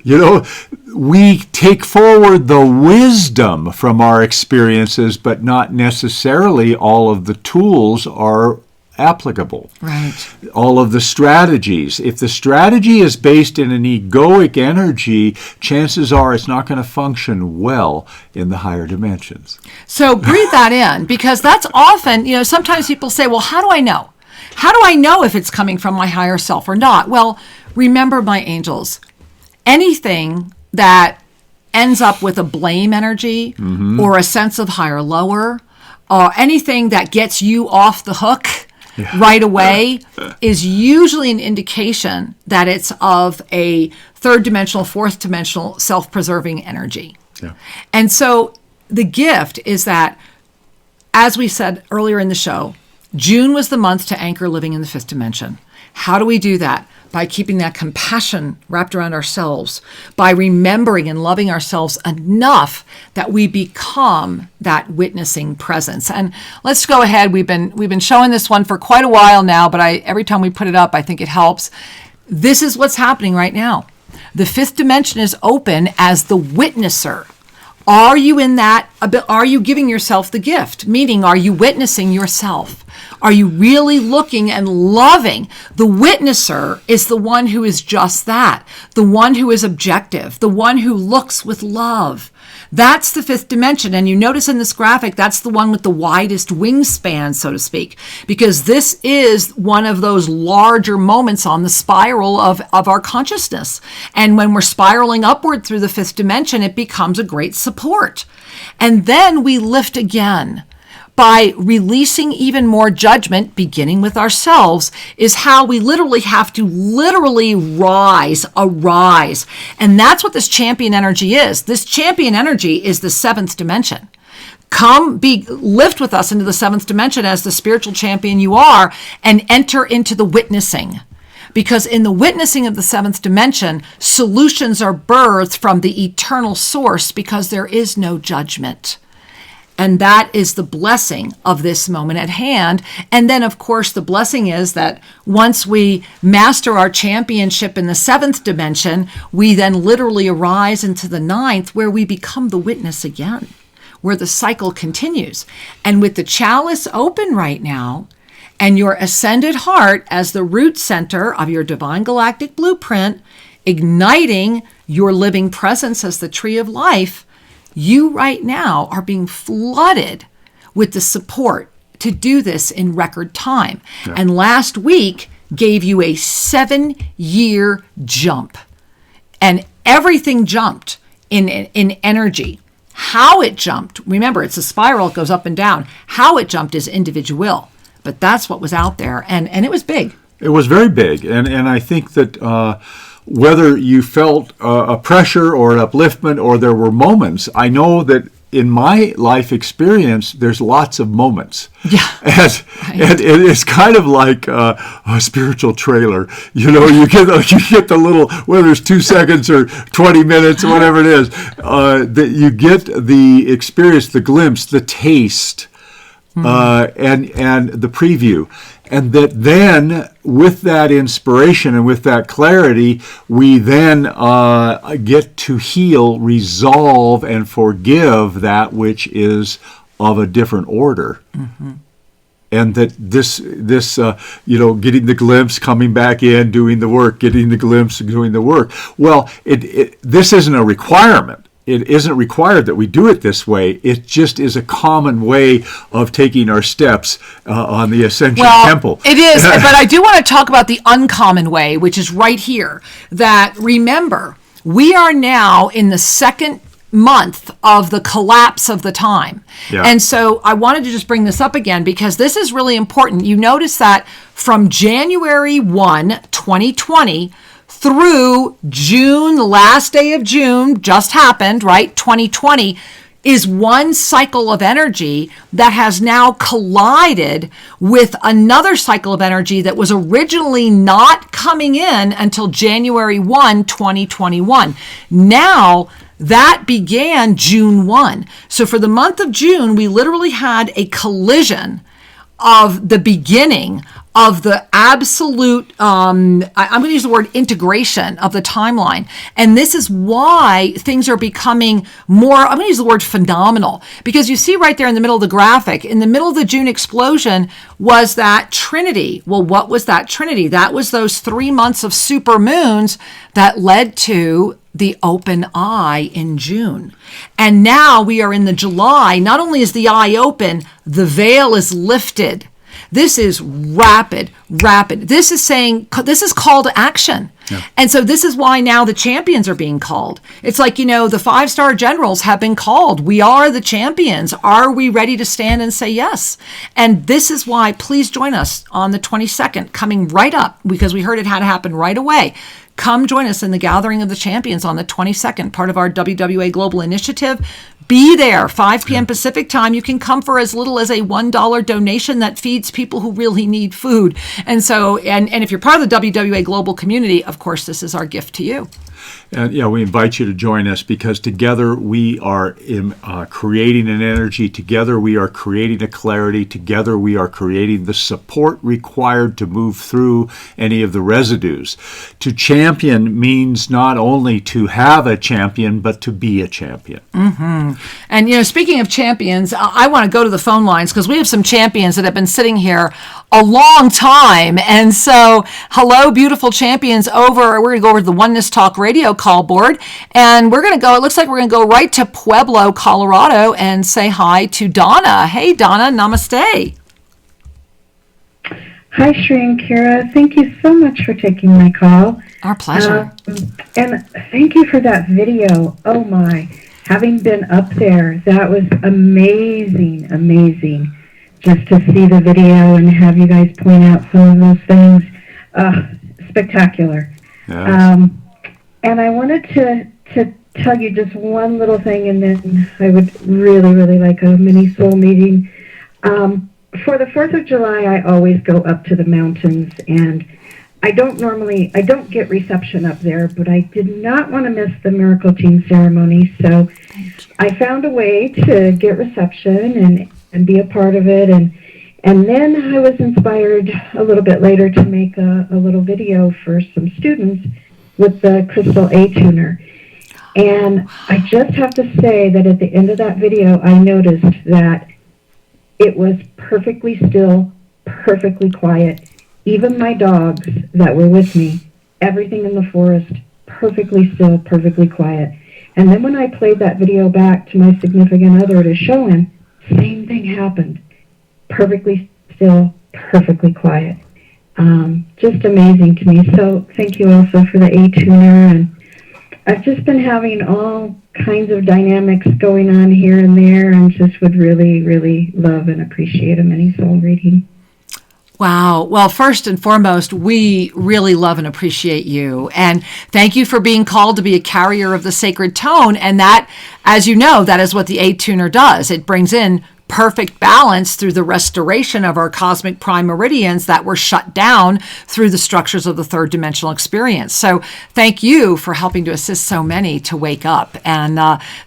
We take forward the wisdom from our experiences, but not necessarily all of the tools are applicable.
Right.
All of the strategies. If the strategy is based in an egoic energy, chances are it's not going to function well in the higher dimensions.
So breathe that in, because that's often, sometimes people say, well, how do I know? How do I know if it's coming from my higher self or not? Well, remember, my angels, anything that ends up with a blame energy or a sense of higher lower, or anything that gets you off the hook right away is usually an indication that it's of a third dimensional, fourth dimensional, self-preserving energy. Yeah. And so the gift is that, as we said earlier in the show, June was the month to anchor living in the fifth dimension. How do we do that? By keeping that compassion wrapped around ourselves, by remembering and loving ourselves enough that we become that witnessing presence. And let's go ahead. We've been showing this one for quite a while now, but every time we put it up, I think it helps. This is what's happening right now. The fifth dimension is open as the witnesser. Are you in that? Are you giving yourself the gift? Meaning, are you witnessing yourself? Are you really looking and loving? The witnesser is the one who is just that, the one who is objective, the one who looks with love. That's the fifth dimension. And you notice in this graphic, that's the one with the widest wingspan, so to speak, because this is one of those larger moments on the spiral of our consciousness. And when we're spiraling upward through the fifth dimension, it becomes a great support. And then we lift again. By releasing even more judgment, beginning with ourselves, is how we literally have to arise. And that's what this champion energy is. This champion energy is the seventh dimension. Lift with us into the seventh dimension as the spiritual champion you are, and enter into the witnessing. Because in the witnessing of the seventh dimension, solutions are birthed from the eternal source, because there is no judgment. And that is the blessing of this moment at hand. And then, of course, the blessing is that once we master our championship in the 7th dimension, we then literally arise into the 9th, where we become the witness again, where the cycle continues. And with the chalice open right now, and your ascended heart as the root center of your divine galactic blueprint, igniting your living presence as the tree of life, you right now are being flooded with the support to do this in record time. Yeah. And last week gave you a 7-year jump. And everything jumped in energy. How it jumped, remember, it's a spiral, it goes up and down. How it jumped is individual. But that's what was out there, and it was big.
It was very big, and I think that whether you felt a pressure or an upliftment or there were moments, I know that in my life experience, there's lots of moments.
Yeah.
And it's kind of like a spiritual trailer. You know, you get the little, whether it's 2 seconds or 20 minutes or whatever it is, that you get the experience, the glimpse, the taste, and the preview. And that then, with that inspiration and with that clarity, we then get to heal, resolve, and forgive that which is of a different order. Mm-hmm. And that this getting the glimpse, coming back in, doing the work, getting the glimpse, doing the work. Well, this isn't a requirement. It isn't required that we do it this way. It just is a common way of taking our steps on the Ascension Temple.
It is, but I do want to talk about the uncommon way, which is right here. That, remember, we are now in the 2nd month of the collapse of the time. Yeah. And so I wanted to just bring this up again because this is really important. You notice that from January 1, 2020, through June, the last day of June just happened, right? 2020 is one cycle of energy that has now collided with another cycle of energy that was originally not coming in until January 1, 2021. Now, that began June 1. So for the month of June, we literally had a collision of the beginning of the absolute, I'm going to use the word integration of the timeline. And this is why things are becoming more, I'm going to use the word phenomenal, because you see right there in the middle of the graphic, in the middle of the June explosion was that Trinity. Well, what was that Trinity? That was those 3 months of super moons that led to the open eye in June. And now we are in the July. Not only is the eye open, the veil is lifted. This is rapid. This is call to action. Yeah. And so this is why now the champions are being called. It's like, the 5-star generals have been called. We are the champions. Are we ready to stand and say yes? And this is why, please join us on the 22nd, coming right up, because we heard it had to happen right away. Come join us in the Gathering of the Champions on the 22nd, part of our WWA Global Initiative. Be there, 5 p.m. Pacific time. You can come for as little as a $1 donation that feeds people who really need food. And so, and if you're part of the WWA Global community, of course, this is our gift to you.
And we invite you to join us because together we are creating an energy. Together we are creating a clarity. Together we are creating the support required to move through any of the residues. To champion means not only to have a champion, but to be a champion.
Mm-hmm. And, speaking of champions, I want to go to the phone lines because we have some champions that have been sitting here a long time. And so, hello, beautiful champions we're going to go over to the Oneness Talk Radio call board. And we're going to it looks like we're going to go right to Pueblo, Colorado and say hi to Donna. Hey, Donna, namaste.
Hi, Shri and Kira. Thank you so much for taking my call.
Our pleasure.
And thank you for that video. Oh, my. Having been up there, that was amazing. Just to see the video and have you guys point out some of those things. Spectacular. Yes. And I wanted to tell you just one little thing, and then I would really, really like a mini soul meeting. For the 4th of July, I always go up to the mountains, and I don't get reception up there, but I did not want to miss the Miracle Team ceremony, so I found a way to get reception and be a part of it, and then I was inspired a little bit later to make a little video for some students with the Crystal A tuner. And I just have to say that at the end of that video, I noticed that it was perfectly still, perfectly quiet. Even my dogs that were with me, everything in the forest, perfectly still, perfectly quiet. And then when I played that video back to my significant other to show him, same thing happened. Perfectly still, perfectly quiet. Just amazing to me. So thank you also for the A-tuner. And I've just been having all kinds of dynamics going on here and there, and just would really, really love and appreciate a mini soul reading.
Wow. Well, first and foremost, we really love and appreciate you. And thank you for being called to be a carrier of the sacred tone. And that, as you know, that is what the A-tuner does. It brings in perfect balance through the restoration of our cosmic prime meridians that were shut down through the structures of the third dimensional experience. So thank you for helping to assist so many to wake up. And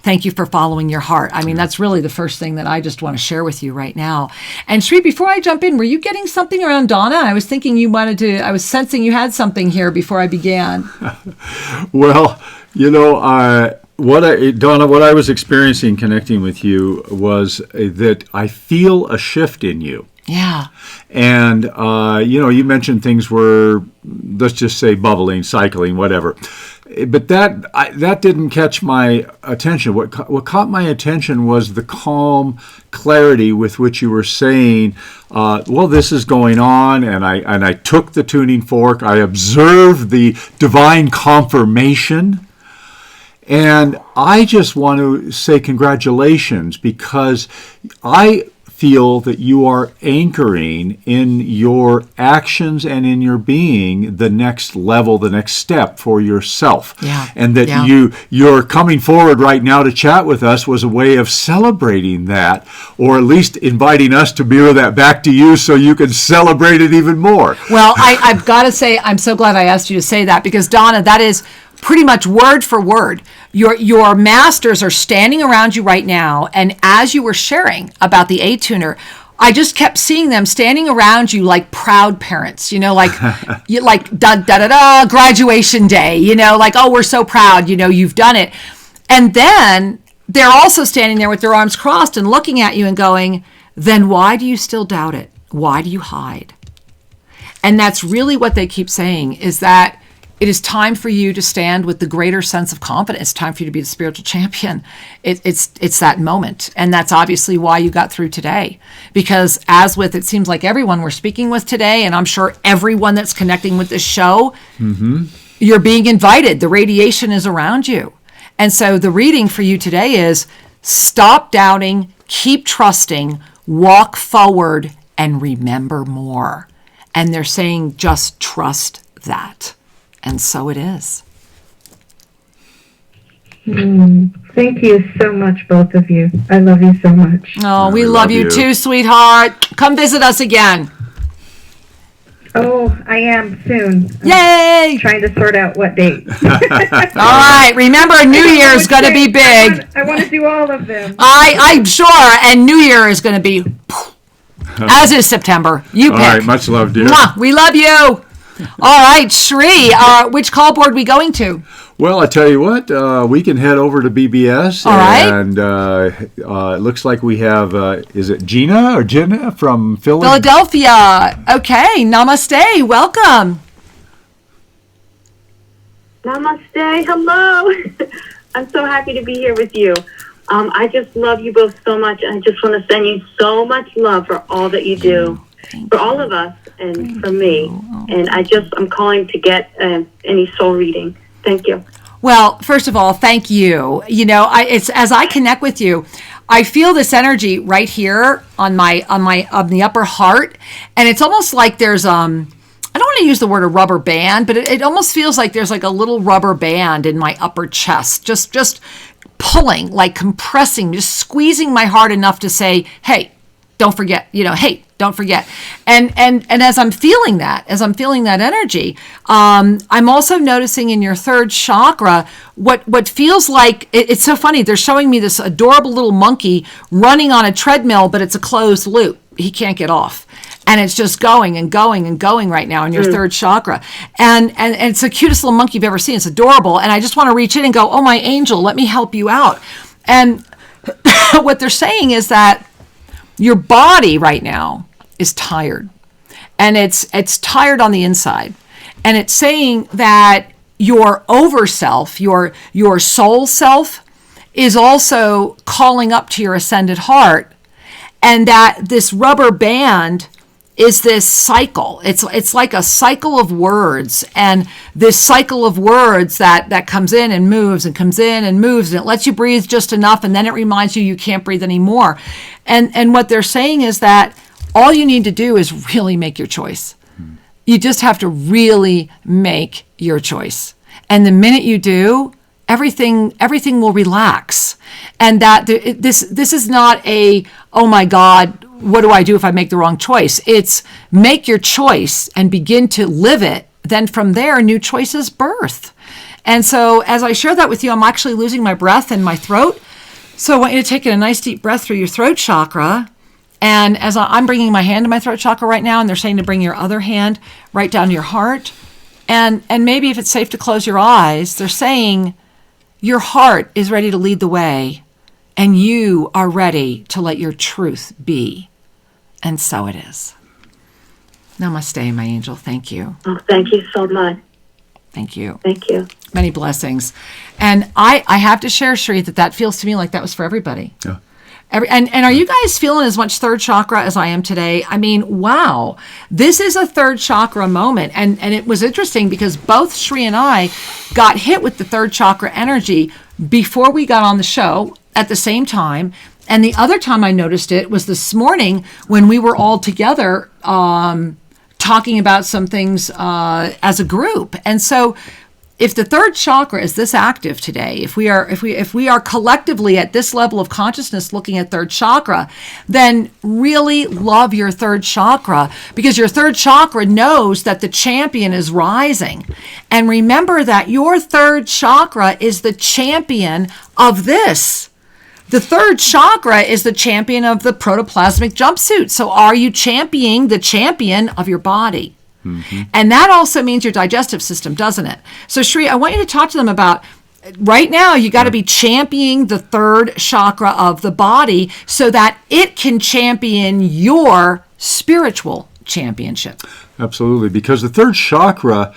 thank you for following your heart. I mean, that's really the first thing that I just want to share with you right now. And Sri, before I jump in, were you getting something around Donna? I was thinking you wanted to, I was sensing you had something here before I began.
Well, Donna, what I was experiencing connecting with you was that I feel a shift in you.
Yeah.
And, you mentioned things were, let's just say, bubbling, cycling, whatever. But that didn't catch my attention. What caught my attention was the calm clarity with which you were saying, this is going on, and I took the tuning fork. I observed the divine confirmation. And I just want to say congratulations, because I feel that you are anchoring in your actions and in your being the next level, the next step for yourself.
Yeah.
And that you're coming forward right now to chat with us was a way of celebrating that, or at least inviting us to mirror that back to you so you can celebrate it even more.
Well, I've got to say, I'm so glad I asked you to say that, because Donna, that is pretty much word for word. Your masters are standing around you right now, and as you were sharing about the A-tuner, I just kept seeing them standing around you like proud parents, like graduation day, like, oh, we're so proud, you've done it. And then they're also standing there with their arms crossed and looking at you and going, then why do you still doubt it? Why do you hide? And that's really what they keep saying, is that it is time for you to stand with the greater sense of confidence. It's time for you to be the spiritual champion. It's that moment. And that's obviously why you got through today. Because as with, it seems like everyone we're speaking with today, and I'm sure everyone that's connecting with this show, you're being invited. The radiation is around you. And so the reading for you today is stop doubting, keep trusting, walk forward, and remember more. And they're saying just trust that. And so it is.
Thank you so much, both of you. I love you so much.
Oh, we love you too, sweetheart. Come visit us again.
Oh, I am soon.
Yay!
I'm trying to sort out what date.
All right. Remember, New Year is going to be big.
I want to do all of them.
I'm sure. And New Year is going to be, as is September. You pick.
All right. Much love, dear.
Mwah, we love you. All right, Sri, which call board are we going to?
Well, I tell you what, we can head over to BBS.
All right.
And it looks like we have, is it Jenna from
Philadelphia. Okay, namaste. Welcome.
Namaste. Hello. I'm so happy to be here with you. I just love you both so much. I just want to send you so much love for all that you do, for all of us. And for me, and I'm calling to get any soul reading. Thank you.
Well, first of all, thank you. It's as I connect with you, I feel this energy right here on the upper heart, and it's almost like there's I don't want to use the word a rubber band, but it almost feels like there's like a little rubber band in my upper chest, just pulling, like compressing, just squeezing my heart enough to say, hey, don't forget, hey, don't forget. And as I'm feeling that energy, I'm also noticing in your third chakra what feels like, it's so funny. They're showing me this adorable little monkey running on a treadmill, but it's a closed loop. He can't get off. And it's just going and going and going right now in your third chakra. And it's the cutest little monkey you've ever seen. It's adorable. And I just want to reach in and go, oh, my angel, let me help you out. And what they're saying is that your body right now is tired. And it's tired on the inside. And it's saying that your over self, your soul self, is also calling up to your ascended heart. And that this rubber band is this cycle. It's like a cycle of words, and this cycle of words that comes in and moves and comes in and moves, and it lets you breathe just enough, and then it reminds you can't breathe anymore. And what they're saying is that all you need to do is really make your choice. You just have to really make your choice. And the minute you do, everything will relax. And that this is not a, oh my God, what do I do if I make the wrong choice? It's make your choice and begin to live it. Then from there, new choices birth. And so as I share that with you, I'm actually losing my breath in my throat. So I want you to take in a nice deep breath through your throat chakra. And as I'm bringing my hand to my throat chakra right now, and they're saying to bring your other hand right down to your heart. And maybe if it's safe to close your eyes, they're saying your heart is ready to lead the way, and you are ready to let your truth be. And so it is. Namaste, my angel. Thank you.
Oh, thank you so much.
Thank you.
Thank you.
Many blessings. And I have to share, Sri, that feels to me like that was for everybody.
Yeah.
And are you guys feeling as much third chakra as I am today? I mean, wow. This is a third chakra moment. And it was interesting because both Sri and I got hit with the third chakra energy before we got on the show at the same time. And the other time I noticed it was this morning when we were all together talking about some things as a group. And so if the third chakra is this active today, if we are collectively at this level of consciousness looking at third chakra, then really love your third chakra, because your third chakra knows that the champion is rising. And remember that your third chakra is the champion of this. The third chakra is the champion of the protoplasmic jumpsuit. So are you championing the champion of your body? Mm-hmm. And that also means your digestive system, doesn't it? So Sri, I want you to talk to them about, right now, you got to be championing the third chakra of the body so that it can champion your spiritual championship.
Absolutely, because the third chakra,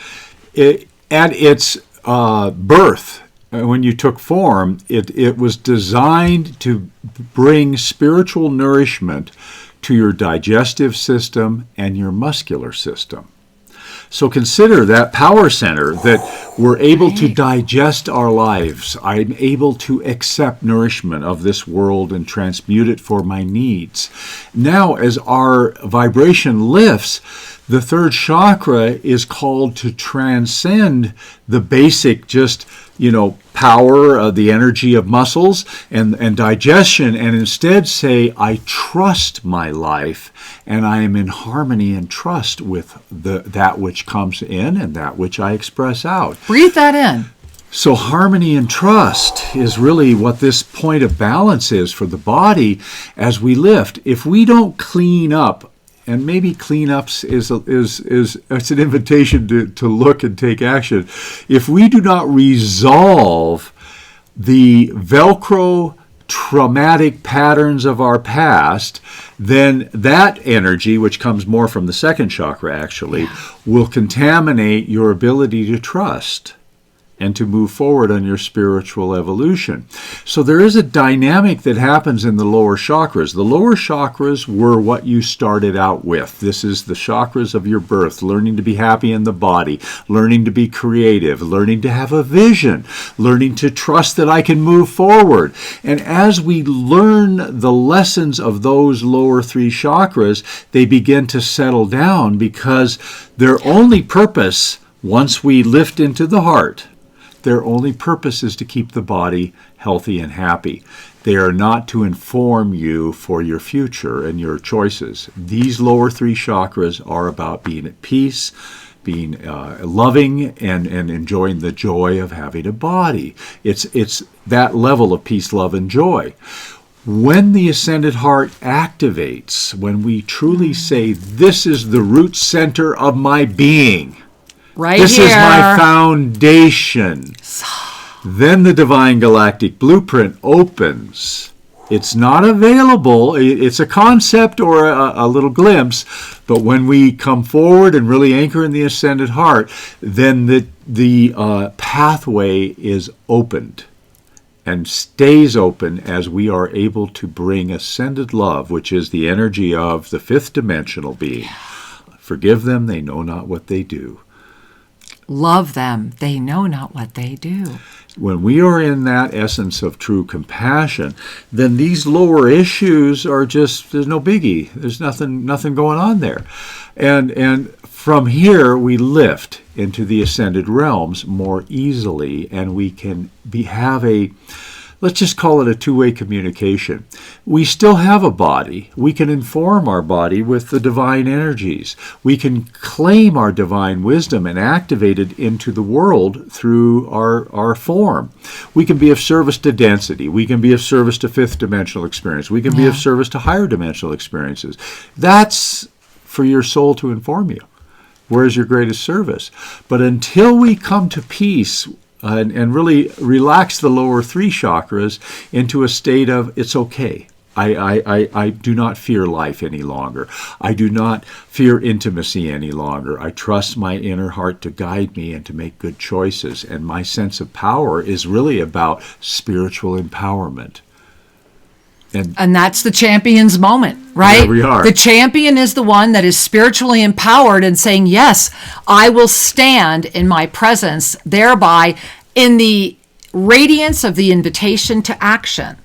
at its birth, when you took form, it was designed to bring spiritual nourishment to your digestive system and your muscular system. So consider that power center that we're able to digest our lives. I'm able to accept nourishment of this world and transmute it for my needs. Now, as our vibration lifts, the third chakra is called to transcend the basic power of the energy of muscles and digestion, and instead say, I trust my life, and I am in harmony and trust with that which comes in and that which I express out.
Breathe that in.
So harmony and trust is really what this point of balance is for the body as we lift. If we don't clean up, and maybe cleanups is an invitation to look and take action. If we do not resolve the Velcro traumatic patterns of our past, then that energy, which comes more from the second chakra actually, will contaminate your ability to trust and to move forward on your spiritual evolution. So there is a dynamic that happens in the lower chakras. The lower chakras were what you started out with. This is the chakras of your birth, learning to be happy in the body, learning to be creative, learning to have a vision, learning to trust that I can move forward. And as we learn the lessons of those lower three chakras, they begin to settle down, because their only purpose, once we lift into the heart, their only purpose is to keep the body healthy and happy. They are not to inform you for your future and your choices. These lower 3 chakras are about being at peace, being loving, and enjoying the joy of having a body. It's that level of peace, love, and joy. When the ascended heart activates, when we truly say, this is the root center of my being, this is my foundation, then the divine galactic blueprint opens. It's not available. It's a concept or a little glimpse, but when we come forward and really anchor in the ascended heart, then the pathway is opened and stays open as we are able to bring ascended love, which is the energy of the 5th dimensional being. Forgive them, they know not what they do.
Love them, they know not what they do.
When we are in that essence of true compassion, then these lower issues are just, there's no biggie. There's nothing going on there. And from here, we lift into the ascended realms more easily, and we can have let's just call it a two-way communication. We still have a body. We can inform our body with the divine energies. We can claim our divine wisdom and activate it into the world through our form. We can be of service to density. We can be of service to 5th dimensional experience. We can be of service to higher dimensional experiences. That's for your soul to inform you. Where's your greatest service? But until we come to peace and really relax the lower 3 chakras into a state of, it's okay. I do not fear life any longer. I do not fear intimacy any longer. I trust my inner heart to guide me and to make good choices. And my sense of power is really about spiritual empowerment.
And that's the champion's moment, right?
There we are.
The champion is the one that is spiritually empowered and saying, yes, I will stand in my presence, thereby in the radiance of the invitation to action.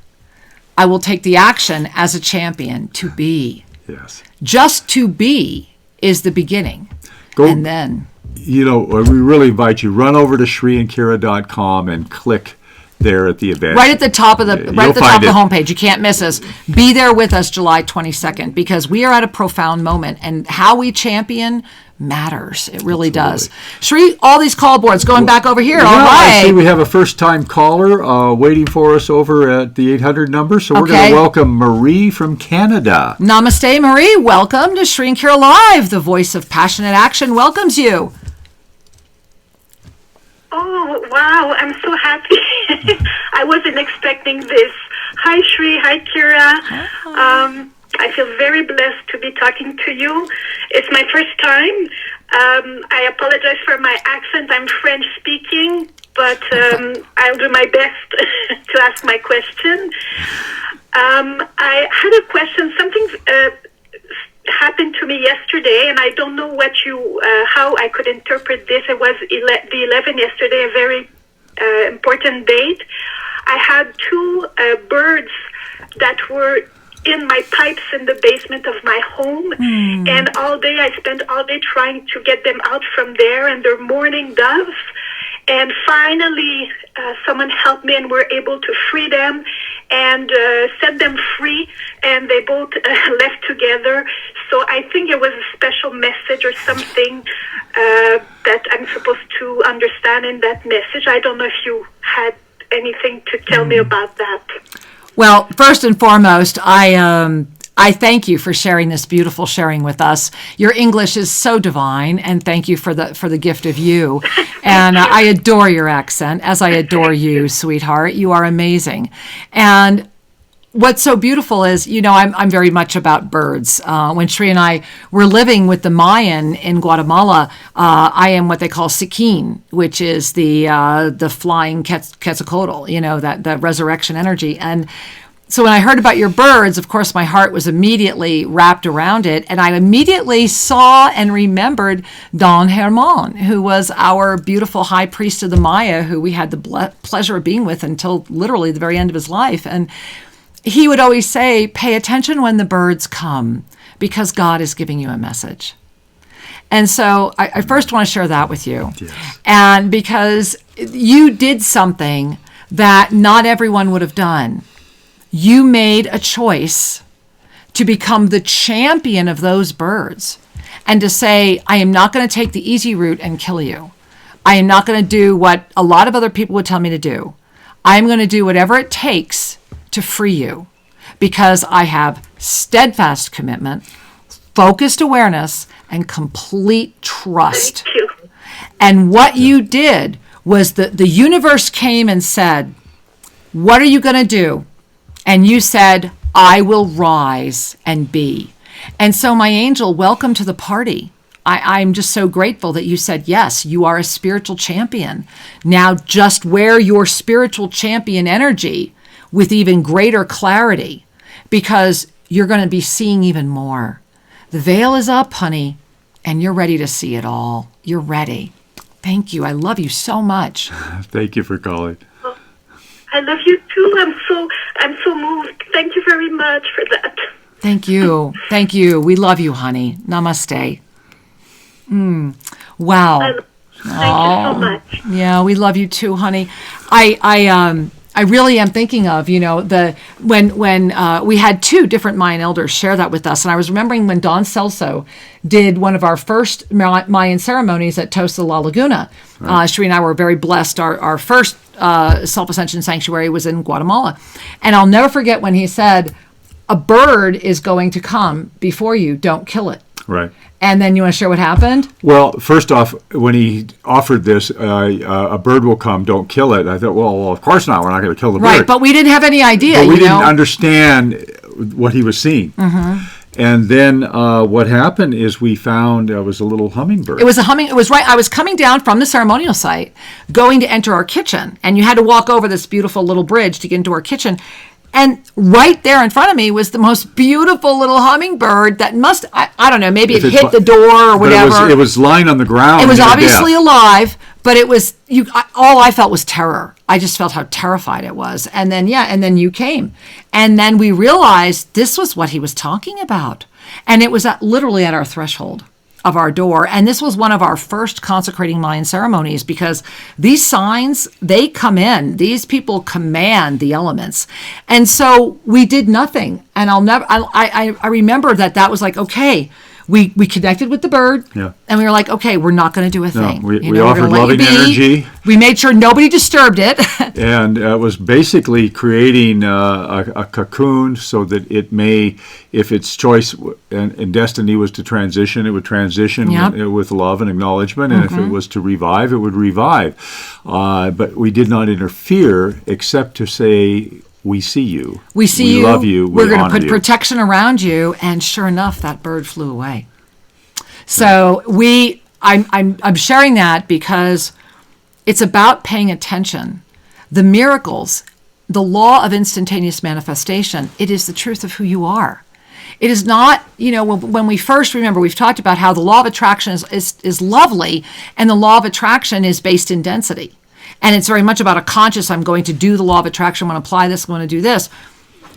I will take the action as a champion to be.
Yes.
Just to be is the beginning. And then,
we really invite you, run over to ShriandKira.com and click there at the event.
Right at the top of the homepage. You can't miss us. Be there with us July 22nd, because we are at a profound moment, and how we champion matters. It really does. Shri, all these call boards going back over here. All right.
I see we have a first-time caller waiting for us over at the 800 number, so we're going to welcome Marie from Canada.
Namaste, Marie. Welcome to Shri and Kira Live. The voice of passionate action welcomes you.
Oh, wow. I'm so happy. I wasn't expecting this. Hi, Shri. Hi, Kira. I feel very blessed to be talking to you. It's my first time. I apologize for my accent. I'm French speaking, but I'll do my best to ask my question. I had a question. Something happened to me yesterday, and I don't know how I could interpret this. It was the 11th yesterday, a very important date. I had 2 birds that were in my pipes in the basement of my home, and I spent all day trying to get them out from there, and they're mourning doves. And finally, someone helped me, and we're able to free them and set them free, and they both left together. So I think it was a special message or something that I'm supposed to understand in that message. I don't know if you had anything to tell me about that.
Well, first and foremost, I thank you for sharing this beautiful sharing with us. Your English is so divine, and thank you for the gift of you. And I adore your accent, as I adore you, sweetheart. You are amazing. And what's so beautiful is, I'm very much about birds. When Shri and I were living with the Mayan in Guatemala, I am what they call Sikin, which is the flying Quetzalcoatl, that resurrection energy. And so when I heard about your birds, of course, my heart was immediately wrapped around it. And I immediately saw and remembered Don Herman, who was our beautiful high priest of the Maya, who we had the pleasure of being with until literally the very end of his life. And he would always say, pay attention when the birds come, because God is giving you a message. And so I first want to share that with you. Yes. And because you did something that not everyone would have done. You made a choice to become the champion of those birds and to say, I am not going to take the easy route and kill you. I am not going to do what a lot of other people would tell me to do. I'm going to do whatever it takes to free you because I have steadfast commitment, focused awareness, and complete trust.
Thank you.
And what you did was the universe came and said, what are you going to do? And you said, I will rise and be. And so, my angel, welcome to the party. I'm just so grateful that you said, yes, you are a spiritual champion. Now just wear your spiritual champion energy with even greater clarity because you're going to be seeing even more. The veil is up, honey, and you're ready to see it all. You're ready. Thank you. I love you so much.
Thank you for calling.
I love you too. I'm so moved. Thank you very much for that.
Thank you. Thank you. We love you, honey. Namaste. Wow.
Thank you so much.
Yeah, we love you too, honey. I really am thinking of, when we had two different Mayan elders share that with us. And I was remembering when Don Celso did one of our first Mayan ceremonies at Tosa La Laguna. Right. Sheree and I were very blessed. Our first self-ascension sanctuary was in Guatemala. And I'll never forget when he said, a bird is going to come before you, don't kill it.
Right.
And then you want to share what happened?
Well, first off, when he offered this, a bird will come, don't kill it. I thought, well, of course not. We're not going to kill the bird.
Right, but we didn't have any idea.
But we didn't understand what he was seeing.
Mm-hmm.
And then what happened is we found it was a little hummingbird.
It was right. I was coming down from the ceremonial site, going to enter our kitchen, and you had to walk over this beautiful little bridge to get into our kitchen. And right there in front of me was the most beautiful little hummingbird that I don't know, maybe it hit the door or whatever.
It was lying on the ground.
It was obviously alive, but it was, all I felt was terror. I just felt how terrified it was. And then you came. And then we realized this was what he was talking about. And it was literally at our threshold of our door. And this was one of our first consecrating Mayan ceremonies because these signs, they come in. These people command the elements. And so we did nothing. And I remember that was like, okay, we connected with the bird, and we were like, okay, we're not going to do a thing.
We offered loving energy.
We made sure nobody disturbed it.
And it was basically creating a cocoon so that it may, if its choice and destiny was to transition, it would transition with love and acknowledgement. And if it was to revive, it would revive. But we did not interfere except to say, we see you. We see you. We love you.
We're going to put protection around you. And sure enough, that bird flew away. So I'm sharing that because it's about paying attention. The miracles, the law of instantaneous manifestation, it is the truth of who you are. It is not, when we first remember, we've talked about how the law of attraction is lovely, and the law of attraction is based in density. And it's very much about a conscious, I'm going to do the law of attraction, I'm going to apply this, I'm going to do this.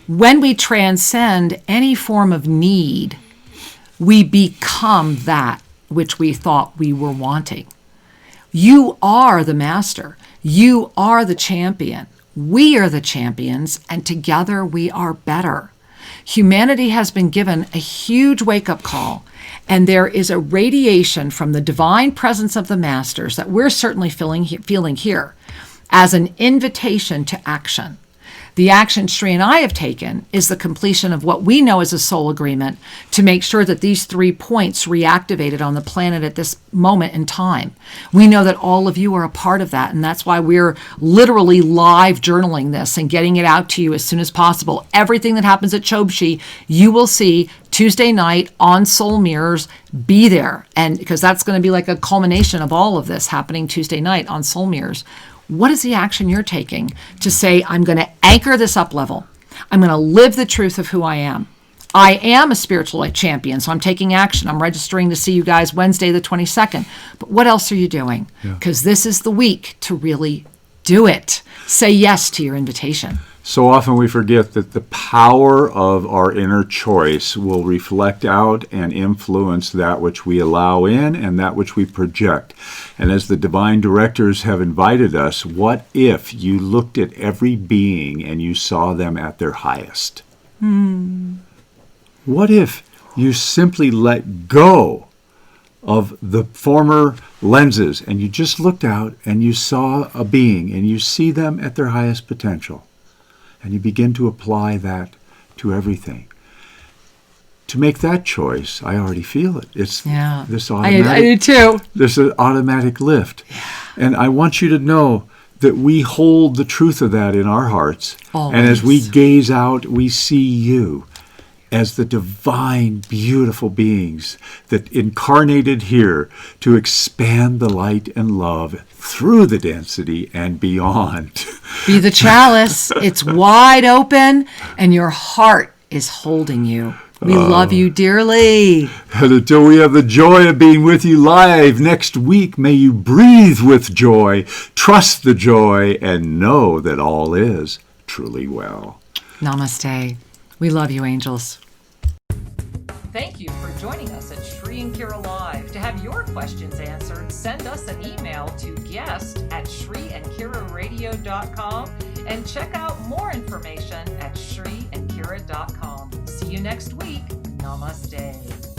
When we transcend any form of need, we become that which we thought we were wanting. You are the master. You are the champion. We are the champions, and together we are better. Humanity has been given a huge wake-up call, and there is a radiation from the divine presence of the masters that we're certainly feeling here as an invitation to action. The action Sri and I have taken is the completion of what we know as a soul agreement to make sure that these 3 points reactivated on the planet at this moment in time. We know that all of you are a part of that, and that's why we're literally live journaling this and getting it out to you as soon as possible. Everything that happens at Chobshi, you will see Tuesday night on Soul Mirrors. Be there, and because that's going to be like a culmination of all of this happening Tuesday night on Soul Mirrors. What is the action you're taking to say, I'm going to anchor this up level? I'm going to live the truth of who I am. I am a spiritual champion, so I'm taking action. I'm registering to see you guys Wednesday the 22nd. But what else are you doing? Because this is the week to really do it. Say yes to your invitation.
So often we forget that the power of our inner choice will reflect out and influence that which we allow in and that which we project. And as the divine directors have invited us, what if you looked at every being and you saw them at their highest? What if you simply let go of the former lenses and you just looked out and you saw a being and you see them at their highest potential? And you begin to apply that to everything. To make that choice, I already feel it. It's this automatic.
I do too.
There's an automatic lift. Yeah. And I want you to know that we hold the truth of that in our hearts.
Always.
And as we gaze out, we see you as the divine, beautiful beings that incarnated here to expand the light and love through the density and beyond.
Be the chalice. It's wide open, and your heart is holding you. We love you dearly.
And until we have the joy of being with you live next week, may you breathe with joy, trust the joy, and know that all is truly well.
Namaste. We love you, angels.
Thank you for joining us at Shri and Kira Live. To have your questions answered, send us an email to guest@shriandkiraradio.com and check out more information at shriandkira.com. See you next week. Namaste.